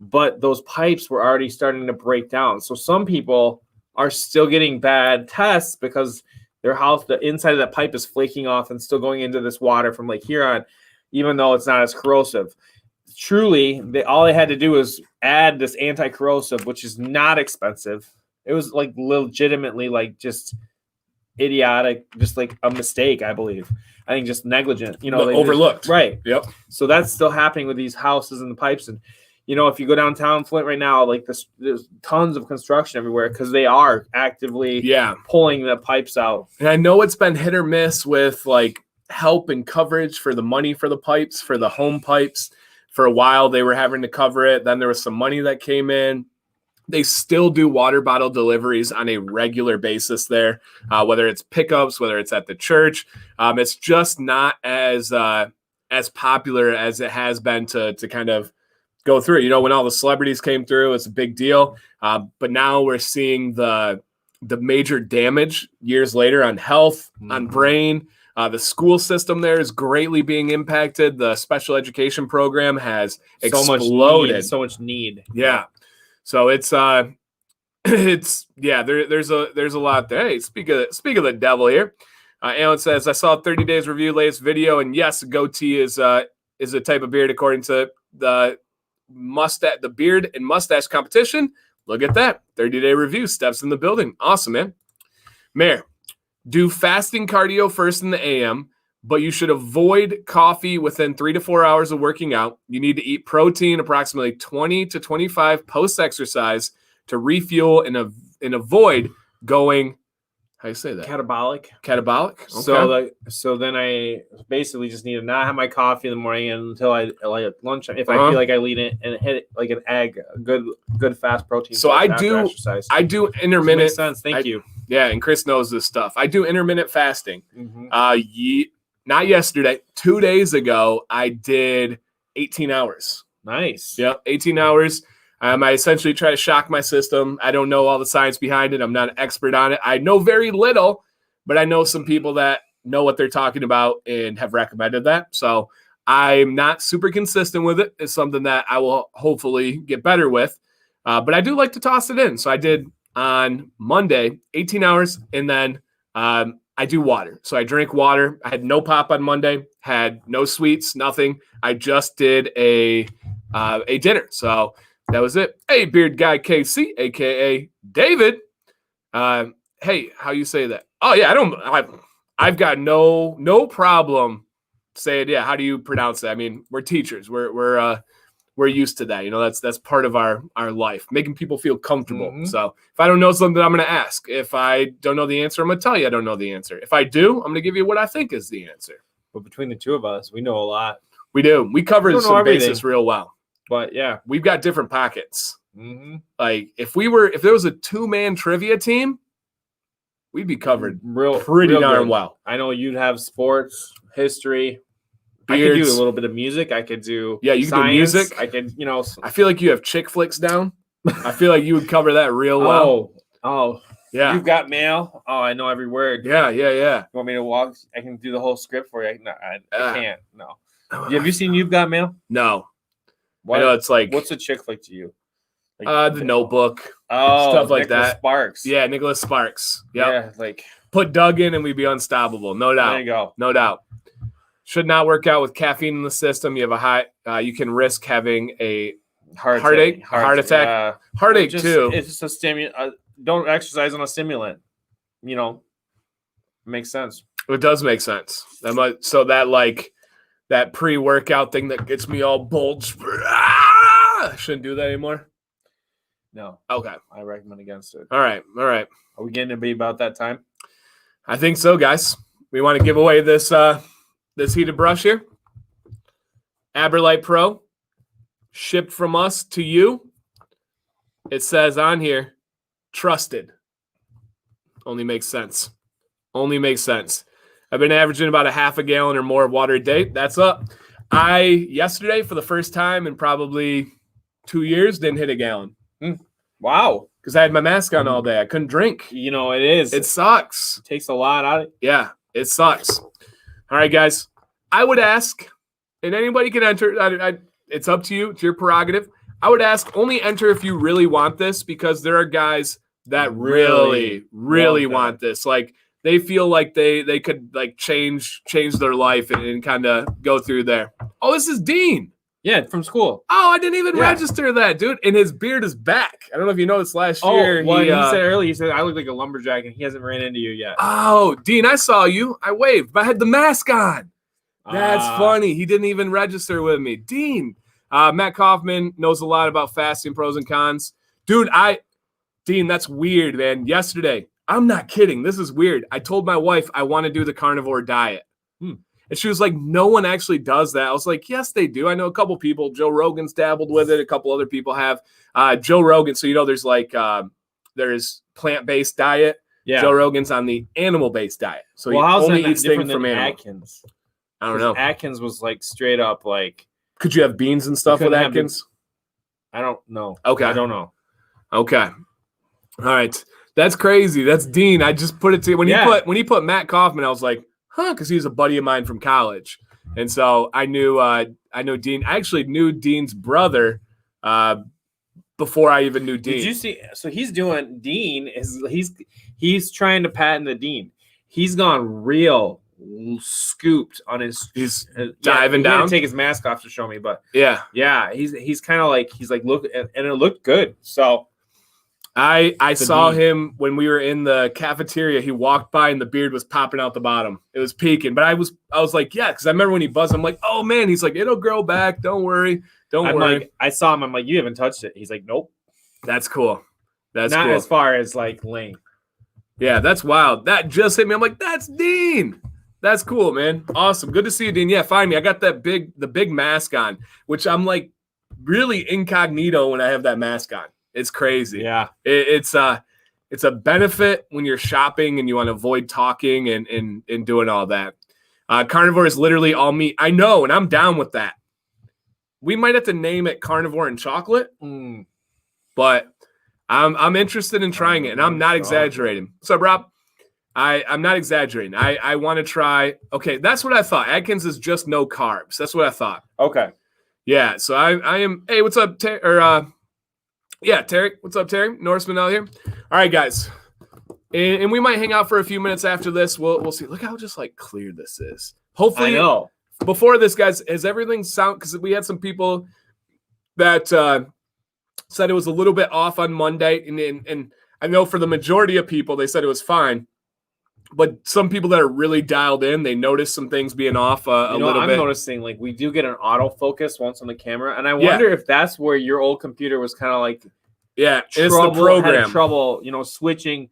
but those pipes were already starting to break down. So some people are still getting bad tests because their house, the inside of that pipe is flaking off and still going into this water from Lake Huron, even though it's not as corrosive. Truly, all they had to do was add this anti-corrosive, which is not expensive. It was like legitimately like just idiotic, just like a mistake, I believe. I think just negligent, you know, they overlooked. Right. Yep. So that's still happening with these houses and the pipes. And, you know, if you go downtown Flint right now, like there's tons of construction everywhere because they are actively pulling the pipes out. And I know it's been hit or miss with like help and coverage for the money for the pipes, for the home pipes. For a while, they were having to cover it. Then there was some money that came in. They still do water bottle deliveries on a regular basis there, whether it's pickups, whether it's at the church. It's just not as popular as it has been to kind of go through. You know, when all the celebrities came through, it's a big deal. But now we're seeing the major damage years later on health, on brain. The school system there is greatly being impacted. The special education program has exploded. So much need. Yeah. So it's there's a lot there. Hey, speak of the devil here. Alan says, I saw 30 days review latest video, and yes, goatee is a type of beard according to the beard and mustache competition. Look at that. 30-day review. Steps in the building. Awesome, man. Mayor, do fasting cardio first in the AM, but you should avoid coffee within 3 to 4 hours of working out. You need to eat protein approximately 20 to 25 post-exercise to refuel and avoid going How you say that? Catabolic. Catabolic. Okay. So then I basically just need to not have my coffee in the morning until I like at lunch. If I feel like I lean it and hit it like an egg, a good fast protein. So I do exercise. I do intermittent. Makes sense. Thank you. Yeah, and Chris knows this stuff. I do intermittent fasting. Not yesterday. 2 days ago, I did 18 hours. Nice. Yep, 18 hours. I essentially try to shock my system. I don't know all the science behind it. I'm not an expert on it. I know very little, but I know some people that know what they're talking about and have recommended that. So I'm not super consistent with it. It's something that I will hopefully get better with. But I do like to toss it in. So I did on Monday, 18 hours, and then I do water. So I drink water. I had no pop on Monday, had no sweets, nothing. I just did a dinner. So that was it. Hey, Beard Guy KC, aka David. Hey, how you say that? Oh yeah, I've got no problem saying, yeah. How do you pronounce that? I mean, we're teachers. We're used to that. You know, that's part of our life, making people feel comfortable. So if I don't know something, I'm going to ask. If I don't know the answer, I'm going to tell you I don't know the answer. If I do, I'm going to give you what I think is the answer. But between the two of us, we know a lot. We do. We cover some bases real well. But yeah, we've got different pockets. Like if there was a 2-man trivia team, we'd be covered pretty darn well. I know you'd have sports, history. Beards. I could do a little bit of music. I could do you can do music. I could, I feel like you have chick flicks down. I feel like you would cover that real well. Oh, yeah. You've got mail. Oh, I know every word. Yeah. You want me to walk? I can do the whole script for you. No, I can't. No. Have you seen You've Got Mail? No. I know it's like. What's a chick flick to you? Like, The Notebook. Stuff like that. Sparks. Yeah, Nicholas Sparks. Yep. Yeah, like put Doug in and we'd be unstoppable. No doubt. There you go. No doubt. Should not work out with caffeine in the system. You have a high. You can risk having a heart attack. Heartache too. It's just a stimulant. Don't exercise on a stimulant. Makes sense. It does make sense. That pre-workout thing that gets me all bulged. Shouldn't do that anymore. No. Okay. I recommend against it. All right. Are we getting to be about that time? I think so, guys. We want to give away this heated brush here. Aberlite Pro, shipped from us to you. It says on here, trusted. Only makes sense. I've been averaging about a half a gallon or more of water a day. That's up. Yesterday, for the first time in probably 2 years, didn't hit a gallon. Wow. Because I had my mask on all day. I couldn't drink. It sucks. It takes a lot out of it. Yeah, it sucks. All right, guys. I would ask, and anybody can enter. It's up to you. It's your prerogative. I would ask, only enter if you really want this, because there are guys that really want this. Like, they feel like they could like change their life and kind of go through there. Oh, this is Dean. Yeah, from school. Oh, I didn't even register that, dude. And his beard is back. I don't know if you noticed last year. Well, he said earlier, he said, I look like a lumberjack, and he hasn't ran into you yet. Oh, Dean, I saw you. I waved, but I had the mask on. That's funny. He didn't even register with me. Dean. Matt Kaufman knows a lot about fasting pros and cons. Dude, Dean, that's weird, man. Yesterday, I'm not kidding. This is weird. I told my wife I want to do the carnivore diet. And she was like, no one actually does that. I was like, yes, they do. I know a couple people. Joe Rogan's dabbled with it. A couple other people have. Joe Rogan, so there's there's plant-based diet. Yeah. Joe Rogan's on the animal-based diet. So he only eats things from animals. Atkins? I don't know. Atkins was like straight up like. Could you have beans and stuff with Atkins? I don't know. Okay. I don't know. Okay. All right. That's crazy. That's Dean. I just put it to you. When he put Matt Kaufman, I was like, huh, because he's a buddy of mine from college. And so I knew Dean. I actually knew Dean's brother before I even knew Dean. Did you see? So he's doing Dean he's trying to patent the Dean. He's gone real scooped on his. He's diving down. To take his mask off to show me, but yeah. He's kind of like look, and it looked good. So. I saw him when we were in the cafeteria. He walked by and the beard was popping out the bottom. It was peaking. But I was like, yeah, because I remember when he buzzed, I'm like, oh man. He's like, it'll grow back. Don't worry. Don't worry. Like, I saw him. I'm like, you haven't touched it. He's like, nope. That's cool. That's not cool. As far as like length. Yeah, that's wild. That just hit me. I'm like, that's Dean. That's cool, man. Awesome. Good to see you, Dean. Yeah, find me. I got the big mask on, which I'm like really incognito when I have that mask on. It's crazy. Yeah. It's a benefit when you're shopping and you want to avoid talking and doing all that. Carnivore is literally all meat. I know, and I'm down with that. We might have to name it carnivore and chocolate, but I'm interested in trying it, and I'm not exaggerating. What's up, Rob? I'm not exaggerating. I want to try. Okay, that's what I thought. Atkins is just no carbs. That's what I thought. Okay. Yeah, so I am. Hey, what's up, Terry? Yeah, Terry. What's up, Terry? Norseman out here. All right, guys. And we might hang out for a few minutes after this. We'll see. Look how just like clear this is. Hopefully, I know. Before this, guys, has everything sound? Because we had some people that said it was a little bit off on Monday, and I know for the majority of people, they said it was fine. But some people that are really dialed in, they notice some things being off a little bit. I'm noticing like we do get an autofocus once on the camera, and I wonder if that's where your old computer was kind of like, it's the program had trouble, switching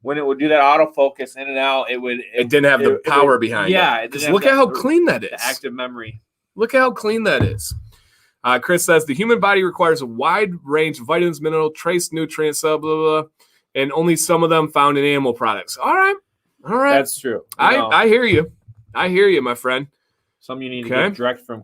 when it would do that autofocus in and out. It didn't have the power behind it. Yeah, because look at how clean that is. The active memory. Look at how clean that is. Chris says the human body requires a wide range of vitamins, mineral, trace nutrients, blah, blah, blah, and only some of them found in animal products. All right. That's true. I hear you. I hear you, my friend. Some you need to get direct from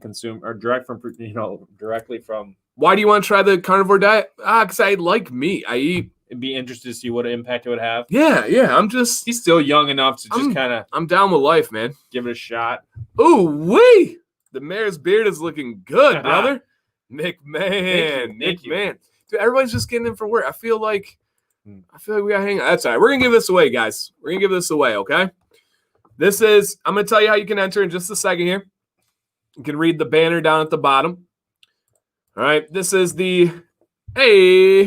directly from. Why do you want to try the carnivore diet? Because I like meat. I eat. It'd be interested to see what impact it would have. Yeah. He's still young enough to just kind of. I'm down with life, man. Give it a shot. Ooh, wee! The mayor's beard is looking good, brother. McMahon. McMahon. Dude, everybody's just getting in for work. I feel like we gotta hang out. That's all right. We're gonna give this away, guys. We're gonna give this away, okay? I'm gonna tell you how you can enter in just a second here. You can read the banner down at the bottom. All right, this is hey,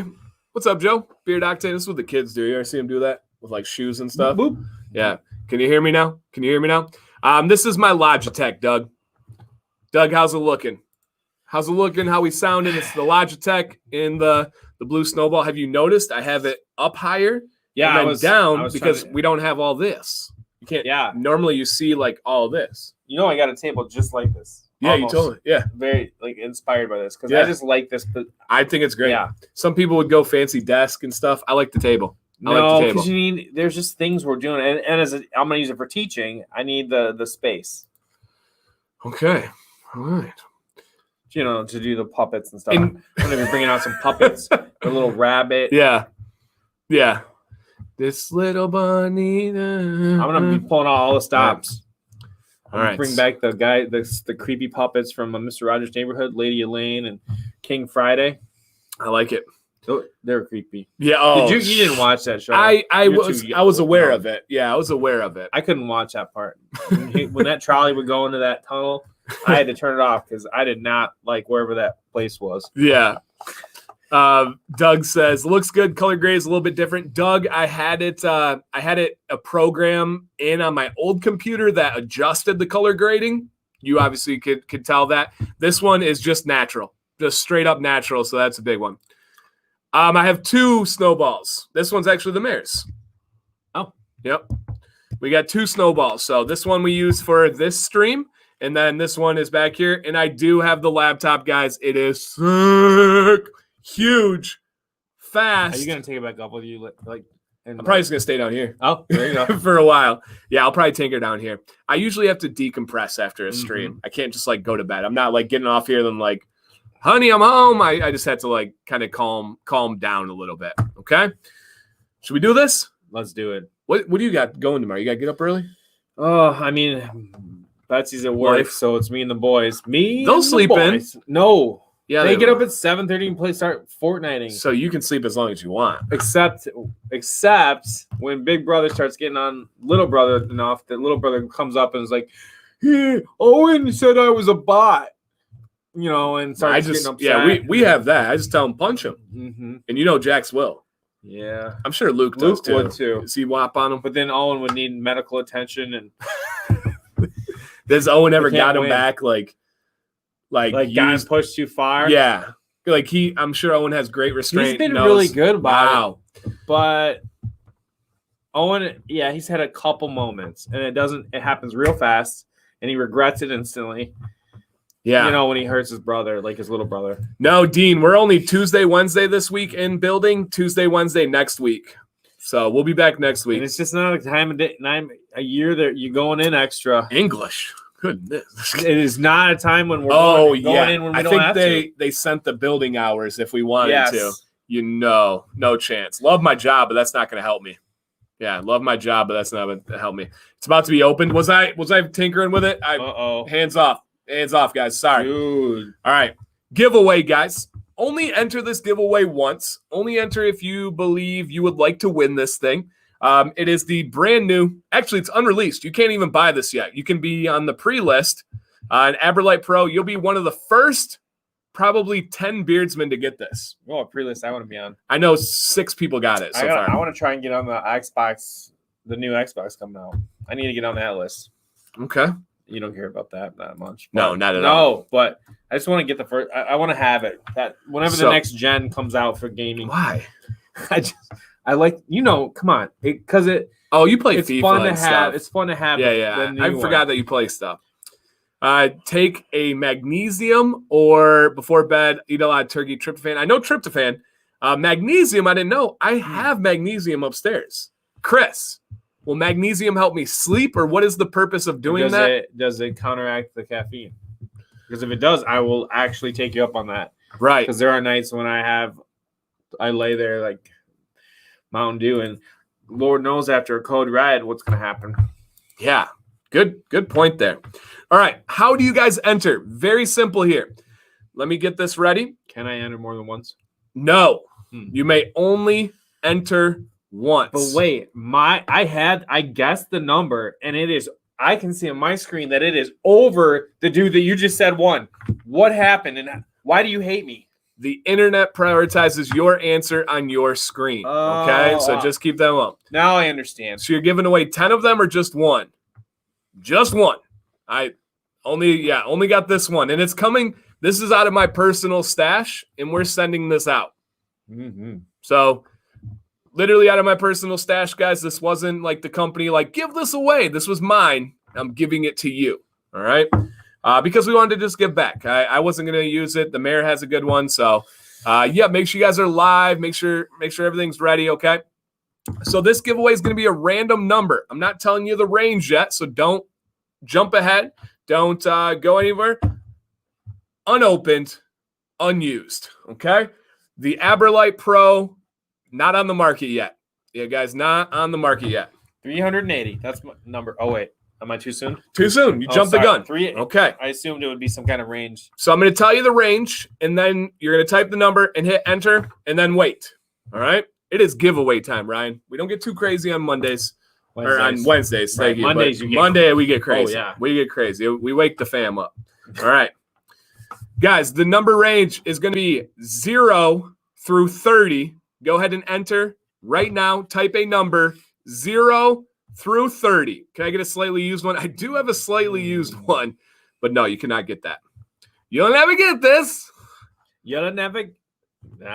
what's up, Joe? Beard Octane. This is what the kids do. You ever see them do that with like shoes and stuff? Boop. Yeah. Can you hear me now? This is my Logitech, Doug. Doug, how's it looking? How we sounding? It's the Logitech in the blue snowball. Have you noticed I have it up higher? Yeah, and then down because we don't have all this. You can't. Yeah. Normally you see like all this. I got a table just like this. Yeah, almost. You told me. Yeah. Very like inspired by this because I just like this. But I think it's great. Yeah. Some people would go fancy desk and stuff. I like the table. Because there's just things we're doing, and I'm gonna use it for teaching. I need the space. Okay. All right. To do the puppets and stuff. I'm going to be bringing out some puppets. A little rabbit. Yeah. This little bunny. I'm going to be pulling out all the stops. All right. Bring back the creepy puppets from Mr. Rogers' Neighborhood, Lady Elaine and King Friday. I like it. They're creepy. Yeah. Oh, you didn't watch that show? I was aware of it. Yeah, I was aware of it. I couldn't watch that part. When that trolley would go into that tunnel, I had to turn it off because I did not like wherever that place was. Yeah. Doug says, looks good. Color grade is a little bit different. Doug, I had it a program in on my old computer that adjusted the color grading. You obviously could tell that. This one is just natural. Just straight up natural, so that's a big one. I have 2 snowballs. This one's actually the mayor's. Oh. Yep. We got 2 snowballs. So this one we use for this stream. And then this one is back here. And I do have the laptop, guys. It is sick, huge, fast. Are you going to take it back up with you? I'm probably just going to stay down here. Oh, there you go. For a while. Yeah, I'll probably tinker down here. I usually have to decompress after a stream. Mm-hmm. I can't just go to bed. I'm not getting off here then honey, I'm home. I just had to kind of calm down a little bit. Okay. Should we do this? Let's do it. What do you got going tomorrow? You got to get up early? Oh, I mean, Betsy's at work, so it's me and the boys. They'll sleep in. No. Yeah, they get up at 7:30 and start Fortniting. So you can sleep as long as you want. Except when Big Brother starts getting on Little Brother enough that Little Brother comes up and is like, hey, Owen said I was a bot. And starts getting upset. Yeah, we have that. I just tell him punch him. Mm-hmm. And Jax will. Yeah. I'm sure Luke does too. Would too. Does he whop on him? But then Owen would need medical attention and does Owen ever got him back like got pushed too far? Yeah. I'm sure Owen has great restraint. He's been really good about it. But Owen, yeah, he's had a couple moments, and it happens real fast, and he regrets it instantly. Yeah. You know, when he hurts his brother, like his little brother. No, Dean, we're only Tuesday, Wednesday this week in building, Tuesday, Wednesday next week. So we'll be back next week. And it's just not a time of day, a year that you're going in extra. English. Goodness. It is not a time when we're going in when we don't have to. They sent the building hours if we wanted to. You know, no chance. Love my job, but that's not going to help me. Yeah, love my job, but that's not going to help me. It's about to be opened. Was I tinkering with it? Hands off. Hands off, guys. Sorry. Dude. All right. Giveaway, guys. Only enter this giveaway once. Only enter if you believe you would like to win this thing. It is the brand new. Actually, it's unreleased. You can't even buy this yet. You can be on the pre-list. An AberLite Pro. You'll be one of the first, probably 10 beardsmen to get this. Oh, a pre-list I want to be on. I know 6 people got it so far. I want to try and get on the Xbox, the new Xbox coming out. I need to get on that list. Okay. You don't care about that much. No, not at all. No, but I just want to get the first. I want to have it. That whenever the next gen comes out for gaming. Why? I like, come on, because Oh, you play it's FIFA fun to and have. stuff. It's fun to have. Yeah. I forgot that you play stuff. Take a magnesium or before bed, eat a lot of turkey, tryptophan. I know tryptophan. Magnesium, I didn't know. I have magnesium upstairs. Chris, will magnesium help me sleep, or what is the purpose of doing that? Does it counteract the caffeine? Because if it does, I will actually take you up on that. Right. Because there are nights when I lay there like Mountain Dew, and Lord knows after a cold ride what's going to happen. Yeah. Good point there. All right. How do you guys enter? Very simple here. Let me get this ready. Can I enter more than once? No. You may only enter once. But wait, I guessed the number, and I can see on my screen that it is over the dude that you just said won. What happened, and why do you hate me? The internet prioritizes your answer on your screen. Okay, so just keep them up. Now I understand. So you're giving away 10 of them or just one? Just one. I only got this one, and it's coming. This is out of my personal stash, and we're sending this out. Mm-hmm. So literally out of my personal stash, guys. This wasn't like the company like, give this away. This was mine. I'm giving it to you. All right. Because we wanted to just give back. I wasn't going to use it. The mayor has a good one. So make sure you guys are live. Make sure everything's ready. Okay. So this giveaway is going to be a random number. I'm not telling you the range yet. So don't jump ahead. Don't go anywhere. Unopened, unused. Okay. The AberLite Pro, not on the market yet. Yeah, guys, not on the market yet. 380. That's my number. Oh, wait. Am I too soon? Too soon. You jumped the gun. Okay. I assumed it would be some kind of range. So I'm going to tell you the range, and then you're going to type the number and hit enter, and then wait. All right? It is giveaway time, Ryan. We don't get too crazy on Mondays. Or on Wednesdays. Right. Thank you. Mondays, Monday, we get crazy. Oh, yeah. We get crazy. We wake the fam up. All right. Guys, the number range is going to be 0 through 30. Go ahead and enter right now. Type a number 0 through 30. Can I get a slightly used one? I do have a slightly used one, but no, you cannot get that. You'll never get this. You'll never. You're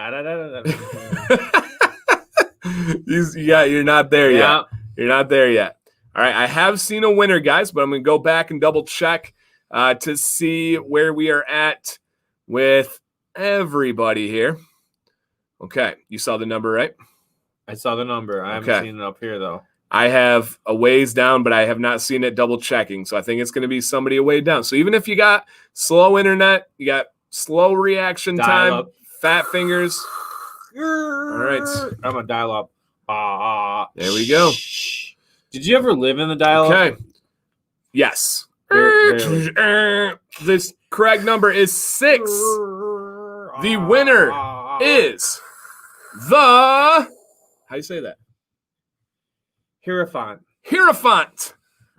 not there yet. You're not there yet. All right, I have seen a winner, guys, but I'm going to go back and double check to see where we are at with everybody here. Okay, you saw the number, right? I saw the number. I haven't seen it up here, though. I have a ways down, but I have not seen it double checking. So I think it's going to be somebody a way down. So even if you got slow internet, you got slow reaction time, up. fat fingers. All right. I'm going to dial up. There we go. Did you ever live in the dial up? Okay. Yes. This correct number is 6. The winner is the... How do you say that? Hierophant. Hierophant.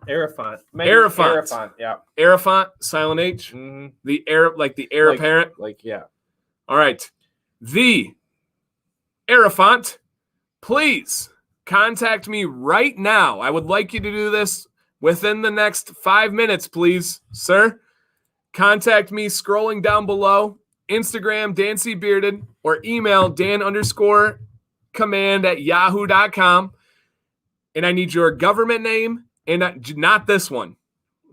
Yeah. Hierophant, silent H. Mm-hmm. The heir, like the heir apparent. Yeah. All right. The Hierophant, please contact me right now. I would like you to do this within the next 5 minutes, please, sir. Contact me scrolling down below. Instagram, and I need your government name and not this one.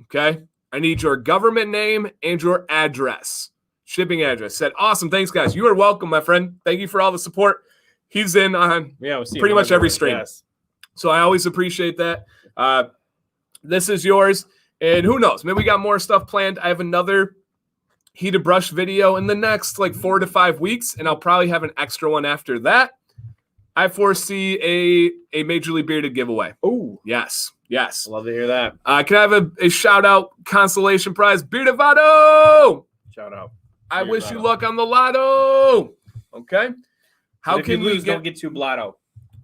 Okay. I need your government name and your address, shipping address. Said, awesome. Thanks, guys. You are welcome, my friend. Thank you for all the support. He's in on pretty much every stream. Yes. So I always appreciate that. This is yours. And who knows? Maybe we got more stuff planned. I have another heated brush video in the next like 4 to 5 weeks, and I'll probably have an extra one after that. I foresee a Mayjorly bearded giveaway. Oh, yes. Love to hear that. Can I have a shout out consolation prize? Bearded Vado! Shout out. I wish you luck on the lotto. Okay. How can we don't get too blotto?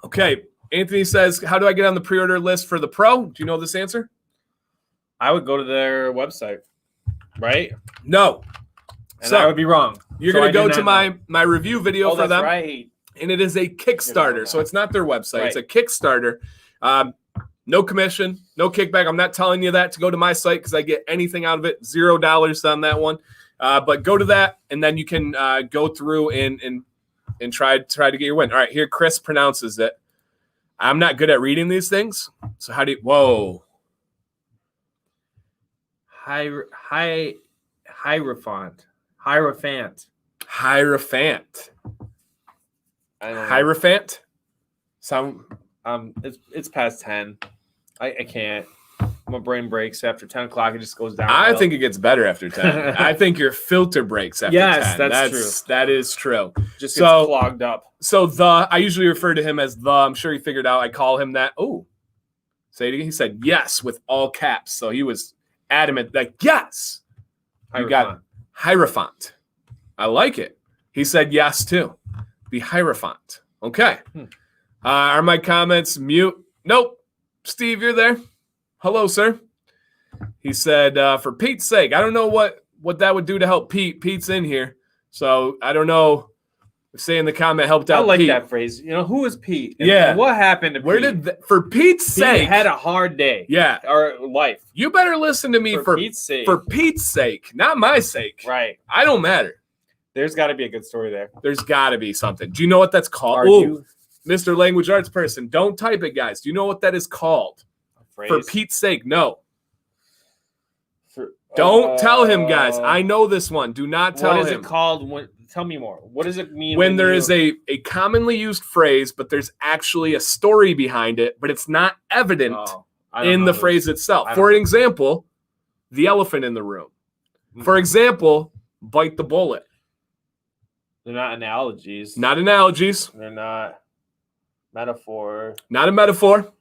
Okay. Anthony says, how do I get on the pre-order list for the Pro? Do you know this answer? I would go to their website, right? No. And I would be wrong. You're going to go to my review video for them. Right. And it is a Kickstarter. So it's not their website. Right. It's a Kickstarter. No commission, no kickback. I'm not telling you that to go to my site because I get anything out of it. $0 on that one. But go to that, and then you can go through and try to get your win. All right, here Chris pronounces it. I'm not good at reading these things. So how do you – whoa. Hierophant. Hierophant? Sound it's past 10. I can't. My brain breaks after 10 o'clock. It just goes down. I think it gets better after 10. I think your filter breaks after 10. Yes, that's true. That is true. Just gets clogged up. So I usually refer to him as the. I'm sure he figured out I call him that. Oh, say it again. He said yes with all caps. So he was adamant like, yes. You got Hierophant. I like it. He said yes too. The Hierophant. Okay. Are my comments mute? Nope. Steve, you're there. Hello, sir. He said, for Pete's sake, I don't know what that would do to help Pete. Pete's in here. So I don't know if saying the comment helped out. I like Pete. that phrase. You know, who is Pete? And what happened to Pete? For Pete's sake. Pete had a hard day. Yeah. Or life. You better listen to me for Pete's sake. For Pete's sake, not my sake. Right. I don't matter. There's got to be a good story there. There's got to be something. Do you know what that's called? Ooh, Mr. Language Arts person, don't type it, guys. Do you know what that is called? For Pete's sake, no. Don't tell him, guys. I know this one. Do not tell him. What is it called? Tell me more. What does it mean? When there is a commonly used phrase, but there's actually a story behind it, but it's not evident in the phrase itself. For example, the elephant in the room. For example, bite the bullet. They're not analogies. Not analogies. They're not metaphor. Not a metaphor.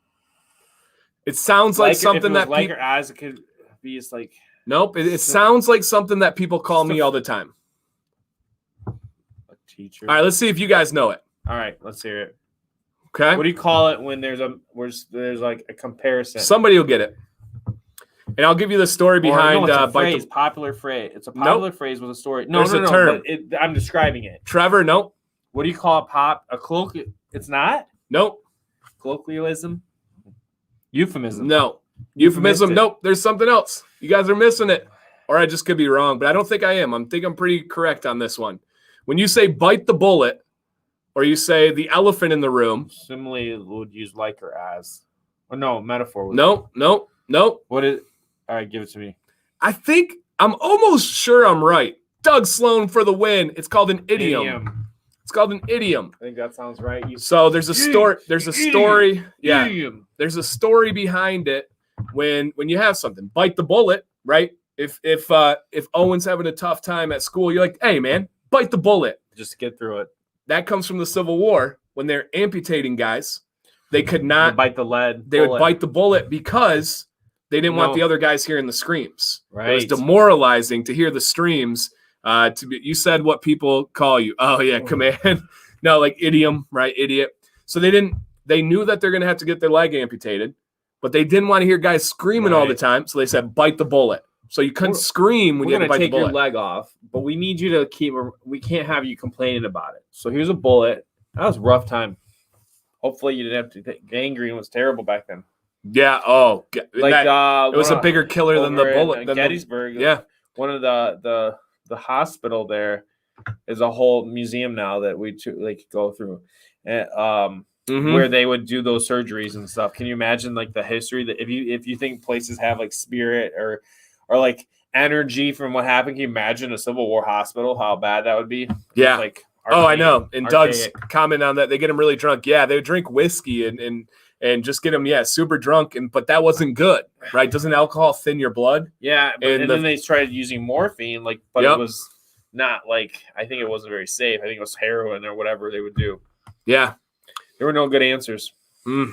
It sounds like something that like or as it could be. It's like nope. It sounds like something that people call me all the time. A teacher. All right, let's see if you guys know it. All right, let's hear it. Okay. What do you call it when there's like a comparison? Somebody will get it. And I'll give you the story behind. It's a phrase, popular phrase. It's a popular phrase with a story. No, There's a term. But I'm describing it. Trevor, nope. What do you call a colloquial? It's not? Nope. Colloquialism? Euphemism? No. Euphemism? Nope. There's something else. You guys are missing it. Or I just could be wrong, but I don't think I am. I think I'm pretty correct on this one. When you say bite the bullet, or you say the elephant in the room. Simile would use like or as. Or no, metaphor. Nope. What is? All right, give it to me. I think I'm almost sure I'm right. Doug Sloan for the win. It's called an idiom. It's called an idiom. I think that sounds right. So there's a story. There's a story. Yeah. Idiom. There's a story behind it when you have something. Bite the bullet, right? If Owen's having a tough time at school, you're like, hey man, bite the bullet. Just get through it. That comes from the Civil War when they're amputating guys. They could not bite the lead. They would bite the bullet because they didn't want the other guys hearing the screams. Right. It was demoralizing to hear the screams. You said what people call you. Oh yeah, command. No, like idiom, right? Idiot. So they knew that they're gonna have to get their leg amputated, but they didn't want to hear guys screaming all the time. So they said, bite the bullet. So you couldn't scream when you had to bite the bullet. We're gonna take your leg off, but we need you to we can't have you complaining about it. So here's a bullet. That was a rough time. Hopefully you didn't have to take gangrene. Was terrible back then. Yeah. Oh, like it was a bigger killer than the bullet. Gettysburg. Yeah. One of the hospital there is a whole museum now that we go through. And where they would do those surgeries and stuff. Can you imagine like the history that if you think places have like spirit or like energy from what happened? Can you imagine a Civil War hospital? How bad that would be? Yeah. Like I know. And Doug's comment on that. They get them really drunk. Yeah, they would drink whiskey and just get them, super drunk. But that wasn't good, right? Doesn't alcohol thin your blood? Yeah, and then they started using morphine, but it was not like, I think it wasn't very safe. I think it was heroin or whatever they would do. Yeah. There were no good answers. Of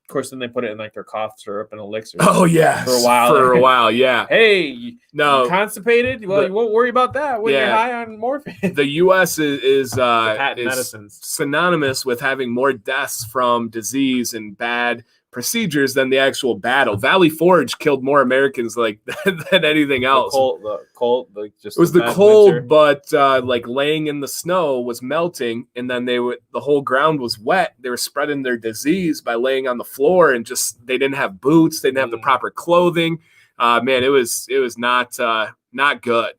course, then they put it in like their cough syrup and elixir. Oh, yeah. For a while, yeah. Hey, no, you constipated? Well, you won't worry about that when you're high on morphine. The U.S. is medicines synonymous with having more deaths from disease and bad procedures than the actual battle. Valley Forge killed more Americans than anything else. The cold, it was the cold, winter. But laying in the snow was melting, and then the whole ground was wet. They were spreading their disease by laying on the floor, and they didn't have boots, they didn't have the proper clothing. Man, it was not good.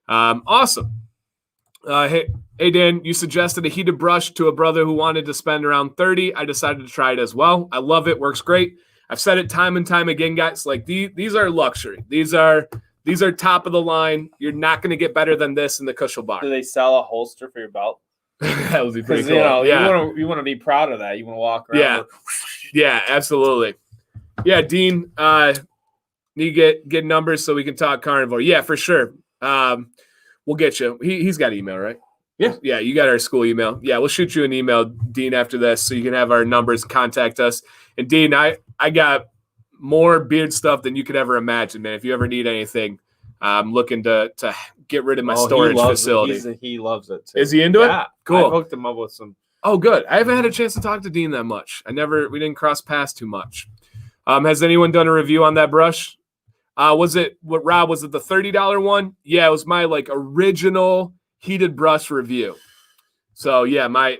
Awesome. Hey, Dan, you suggested a heated brush to a brother who wanted to spend around $30. I decided to try it as well. I love it. Works great. I've said it time and time again, guys. These are luxury. These are top of the line. You're not going to get better than this in the Kushel bar. Do they sell a holster for your belt? That would be pretty cool. You want to be proud of that. You want to walk around. Yeah, absolutely. Yeah, Dean, need to get numbers so we can talk carnivore. Yeah, for sure. We'll get you. He's got email, right? Yeah, you got our school email. Yeah, we'll shoot you an email, Dean, after this, so you can have our numbers, contact us. And Dean, I got more beard stuff than you could ever imagine, man. If you ever need anything, I'm looking to get rid of my storage facility. He loves it too. Is he into it? Cool. I hooked him up with some. Oh, good. I haven't had a chance to talk to Dean that much. We didn't cross paths too much. Has anyone done a review on that brush? Rob, was it the $30 one? Yeah, it was my original heated brush review. So yeah, my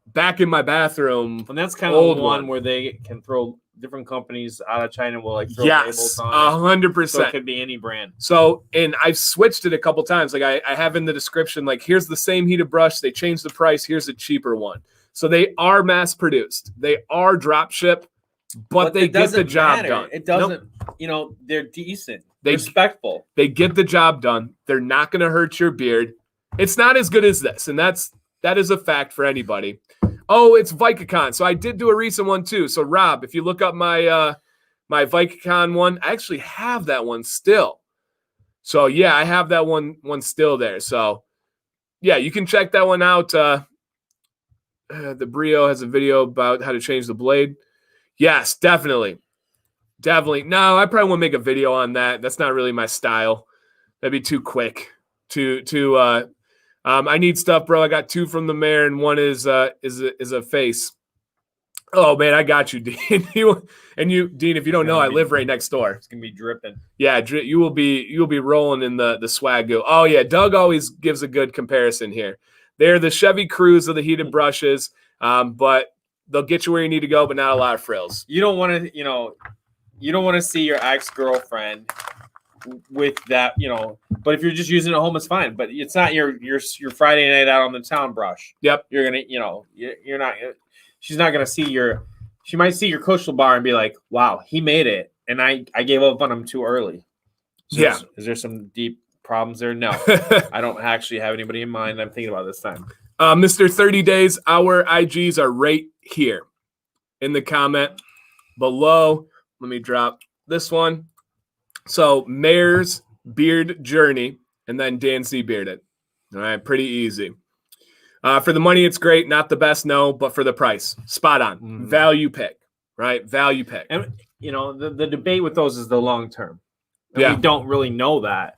back in my bathroom. And that's kind of the one where they can throw different companies out of China will throw labels on. 100%. So it could be any brand. So, and I've switched it a couple times. I have in the description, here's the same heated brush. They changed the price. Here's a cheaper one. So they are mass produced. They are drop ship. But they get the job done. It doesn't, they're decent. They're respectful. They get the job done. They're not going to hurt your beard. It's not as good as this, and that is a fact for anybody. Oh, it's Vicacon. So I did do a recent one too. So Rob, if you look up my my Vicacon one, I actually have that one still. So yeah, I have that one still there. So yeah, you can check that one out. The Brio has a video about how to change the blade. Yes, definitely. No, I probably won't make a video on that. That's not really my style. That'd be too quick. I need stuff, bro. I got 2 from the mayor, and one is a face. Oh man, I got you, Dean. Dean, if you don't know, I live right next door. It's gonna be dripping. Yeah, you will be rolling in the swag goo. Oh yeah, Doug always gives a good comparison here. They're the Chevy Cruze of the heated brushes, but they'll get you where you need to go, but not a lot of frills. You don't want to see your ex-girlfriend with that, but if you're just using it at home, it's fine. But it's not your Friday night out on the town brush. Yep. You're going to, you're not, she's not going to see she might see your Kushel bar and be like, wow, he made it. And I gave up on him too early. So yeah. Is there some deep problems there? No, I don't actually have anybody in mind I'm thinking about this time. Mr. 30 Days, our IGs are right here in the comment below. Let me drop this one. So MayorsBeardedJourney and then DanCBearded. All right, pretty easy. For the money, it's great. Not the best, no, but for the price, spot on. Mm-hmm. Value pick, right? Value pick. And the debate with those is the long term. We don't really know that.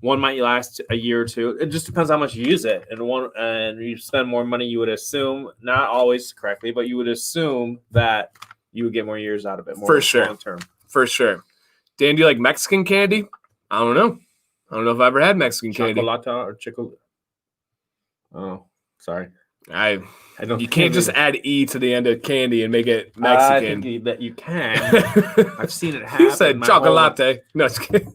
One might last a year or two. It just depends how much you use it. And you spend more money, you would assume, not always correctly, but you would assume that you would get more years out of it. More for sure. Long term. For sure. Dan, do you like Mexican candy? I don't know. I don't know if I've ever had Mexican candy. Chocolata or chicle. Oh, sorry. I don't. You can't just add E to the end of candy and make it Mexican. I think that you can. I've seen it happen. He said chocolate. No, just kidding.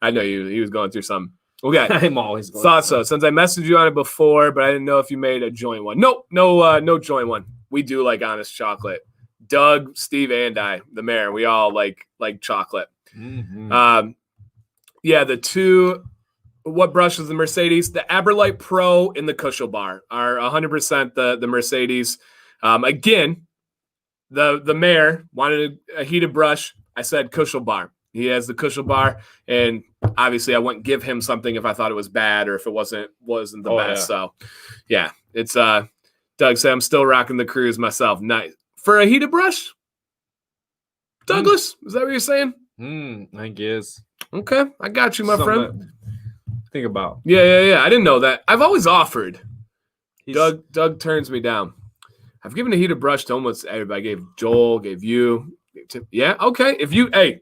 I know he was going through something. Okay. I'm always going Thought so. Since I messaged you on it before, but I didn't know if you made a joint one. Nope, no joint one. We do like honest chocolate. Doug, Steve, and I, the mayor, we all like chocolate. Mm-hmm. Yeah, the two. What brush is the Mercedes? The Aberlite Pro and the Cushel Bar are 100% the Mercedes. Again, the mayor wanted a heated brush. I said Cushel Bar. He has the Cushel Bar, and obviously I wouldn't give him something if I thought it was bad or if it wasn't the best. Yeah. So, yeah, it's Doug said I'm still rocking the Cruise myself. Nice for a heated brush. Douglas, is that what you're saying? I guess. Okay, I got you, my friend. Think about. Yeah. I didn't know that. I've always offered. Doug turns me down. I've given a heated brush to almost everybody. I gave Joel, gave you. Yeah, okay. If you, hey,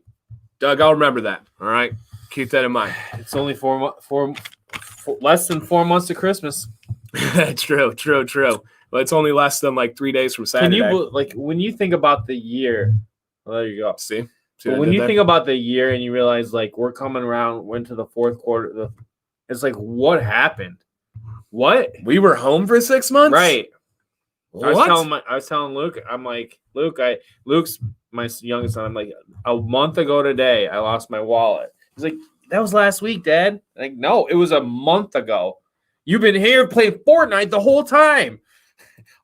Doug, I'll remember that. All right, keep that in mind. It's only less than 4 months to Christmas. True. But it's only less than like 3 days from Saturday. Can you when you think about the year? Well, there you go. See but when you think about the year and you realize like we're coming around into the fourth quarter, it's like what happened? What? We were home for 6 months, right? What? I was telling Luke. I'm like, Luke's my youngest son. I'm like, a month ago today, I lost my wallet. He's like, that was last week, Dad. I'm like, no, it was a month ago. You've been here playing Fortnite the whole time.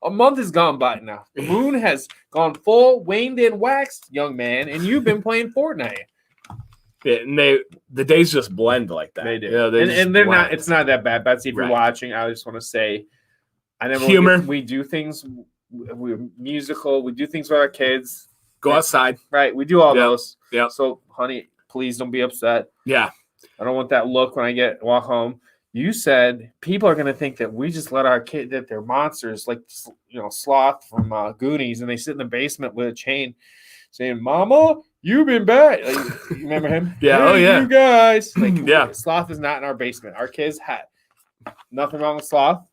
A month has gone by now. The moon has gone full, waned and waxed, young man, and you've been playing Fortnite. Yeah, and the days just blend like that. They do. Yeah, and they're not. It's not that bad. Betsy, if you're watching, I just want to say, I never humor. We do things. We're musical. We do things with our kids. Go outside. Right. We do all those. Yeah. So, honey, please don't be upset. Yeah. I don't want that look when I walk home. You said people are going to think that we just let our kid, that they're monsters, like, Sloth from Goonies, and they sit in the basement with a chain saying, Mama, you've been bad. Like, you remember him? Yeah. Hey, you guys. Like, yeah. Sloth is not in our basement. Our kids had nothing wrong with Sloth.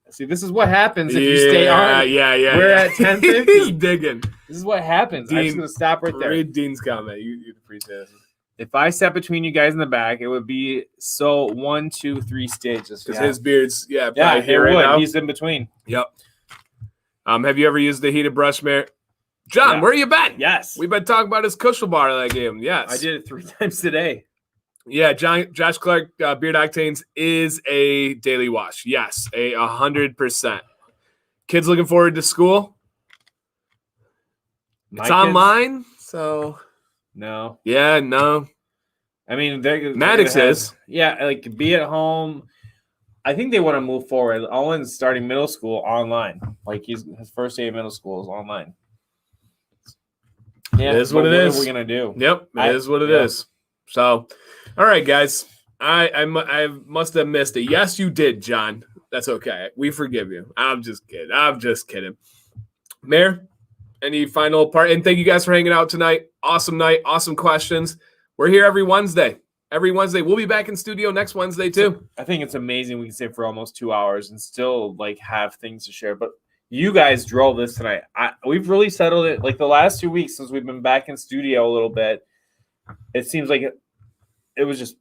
See, this is what happens if you stay on. Yeah. We're at 10:50. He's digging. This is what happens. I'm just going to stop right there. Read Dean's comment. You'd appreciate it. If I sat between you guys in the back, it would be 1, 2, 3 stages. Because his beard's, here right now. He's in between. Yep. Have you ever used the heated brush, Mayor? John, where you been? Yes. We've been talking about his Cushel Bar that I gave him. Yes. I did it 3 times today. Yeah, Josh Clark, Beard Octanes is a daily wash. Yes, 100%. Kids looking forward to school? It's online, so... No. Yeah, no. I mean, Maddox is. Yeah, like be at home. I think they want to move forward. Owen's starting middle school online. Like his first day of middle school is online. Yeah, it is what it is. What are we gonna do? Yep, it is what it is. So, all right, guys. I must have missed it. Yes, you did, John. That's okay. We forgive you. I'm just kidding. Mayor, any final part? And thank you guys for hanging out tonight. Awesome night. Awesome questions. We're here every Wednesday. We'll be back in studio next Wednesday too. I think it's amazing we can stay for almost 2 hours and still like have things to share. But you guys drove this tonight. We've really settled it. Like the last 2 weeks since we've been back in studio a little bit, it seems like it was just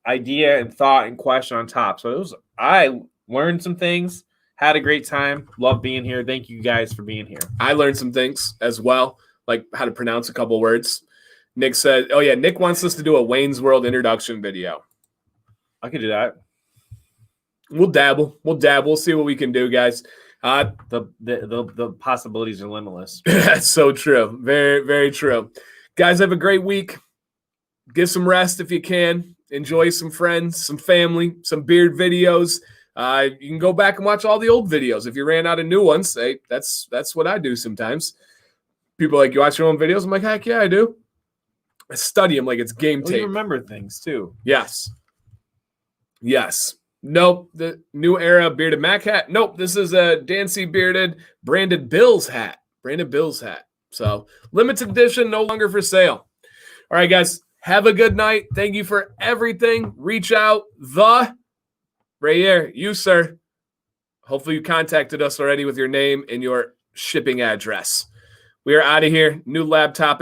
idea and thought and question on top. So I learned some things. Had a great time. Love being here. Thank you guys for being here. I learned some things as well, like how to pronounce a couple words. Nick said, oh, yeah, Nick wants us to do a Wayne's World introduction video. I could do that. We'll dabble. We'll see what we can do, guys. The possibilities are limitless. That's so true. Very, very true. Guys, have a great week. Get some rest if you can. Enjoy some friends, some family, some beard videos. You can go back and watch all the old videos. If you ran out of new ones, that's what I do sometimes. People are like, you watch your own videos? I'm like, heck yeah, I do. I study them like it's game tape. You remember things too. Yes. Nope. The new era bearded Mac hat. Nope. This is a DanCBearded branded Bills hat. So limited edition, no longer for sale. All right, guys. Have a good night. Thank you for everything. Reach out. Right here. You, sir. Hopefully you contacted us already with your name and your shipping address. We are out of here. New laptop in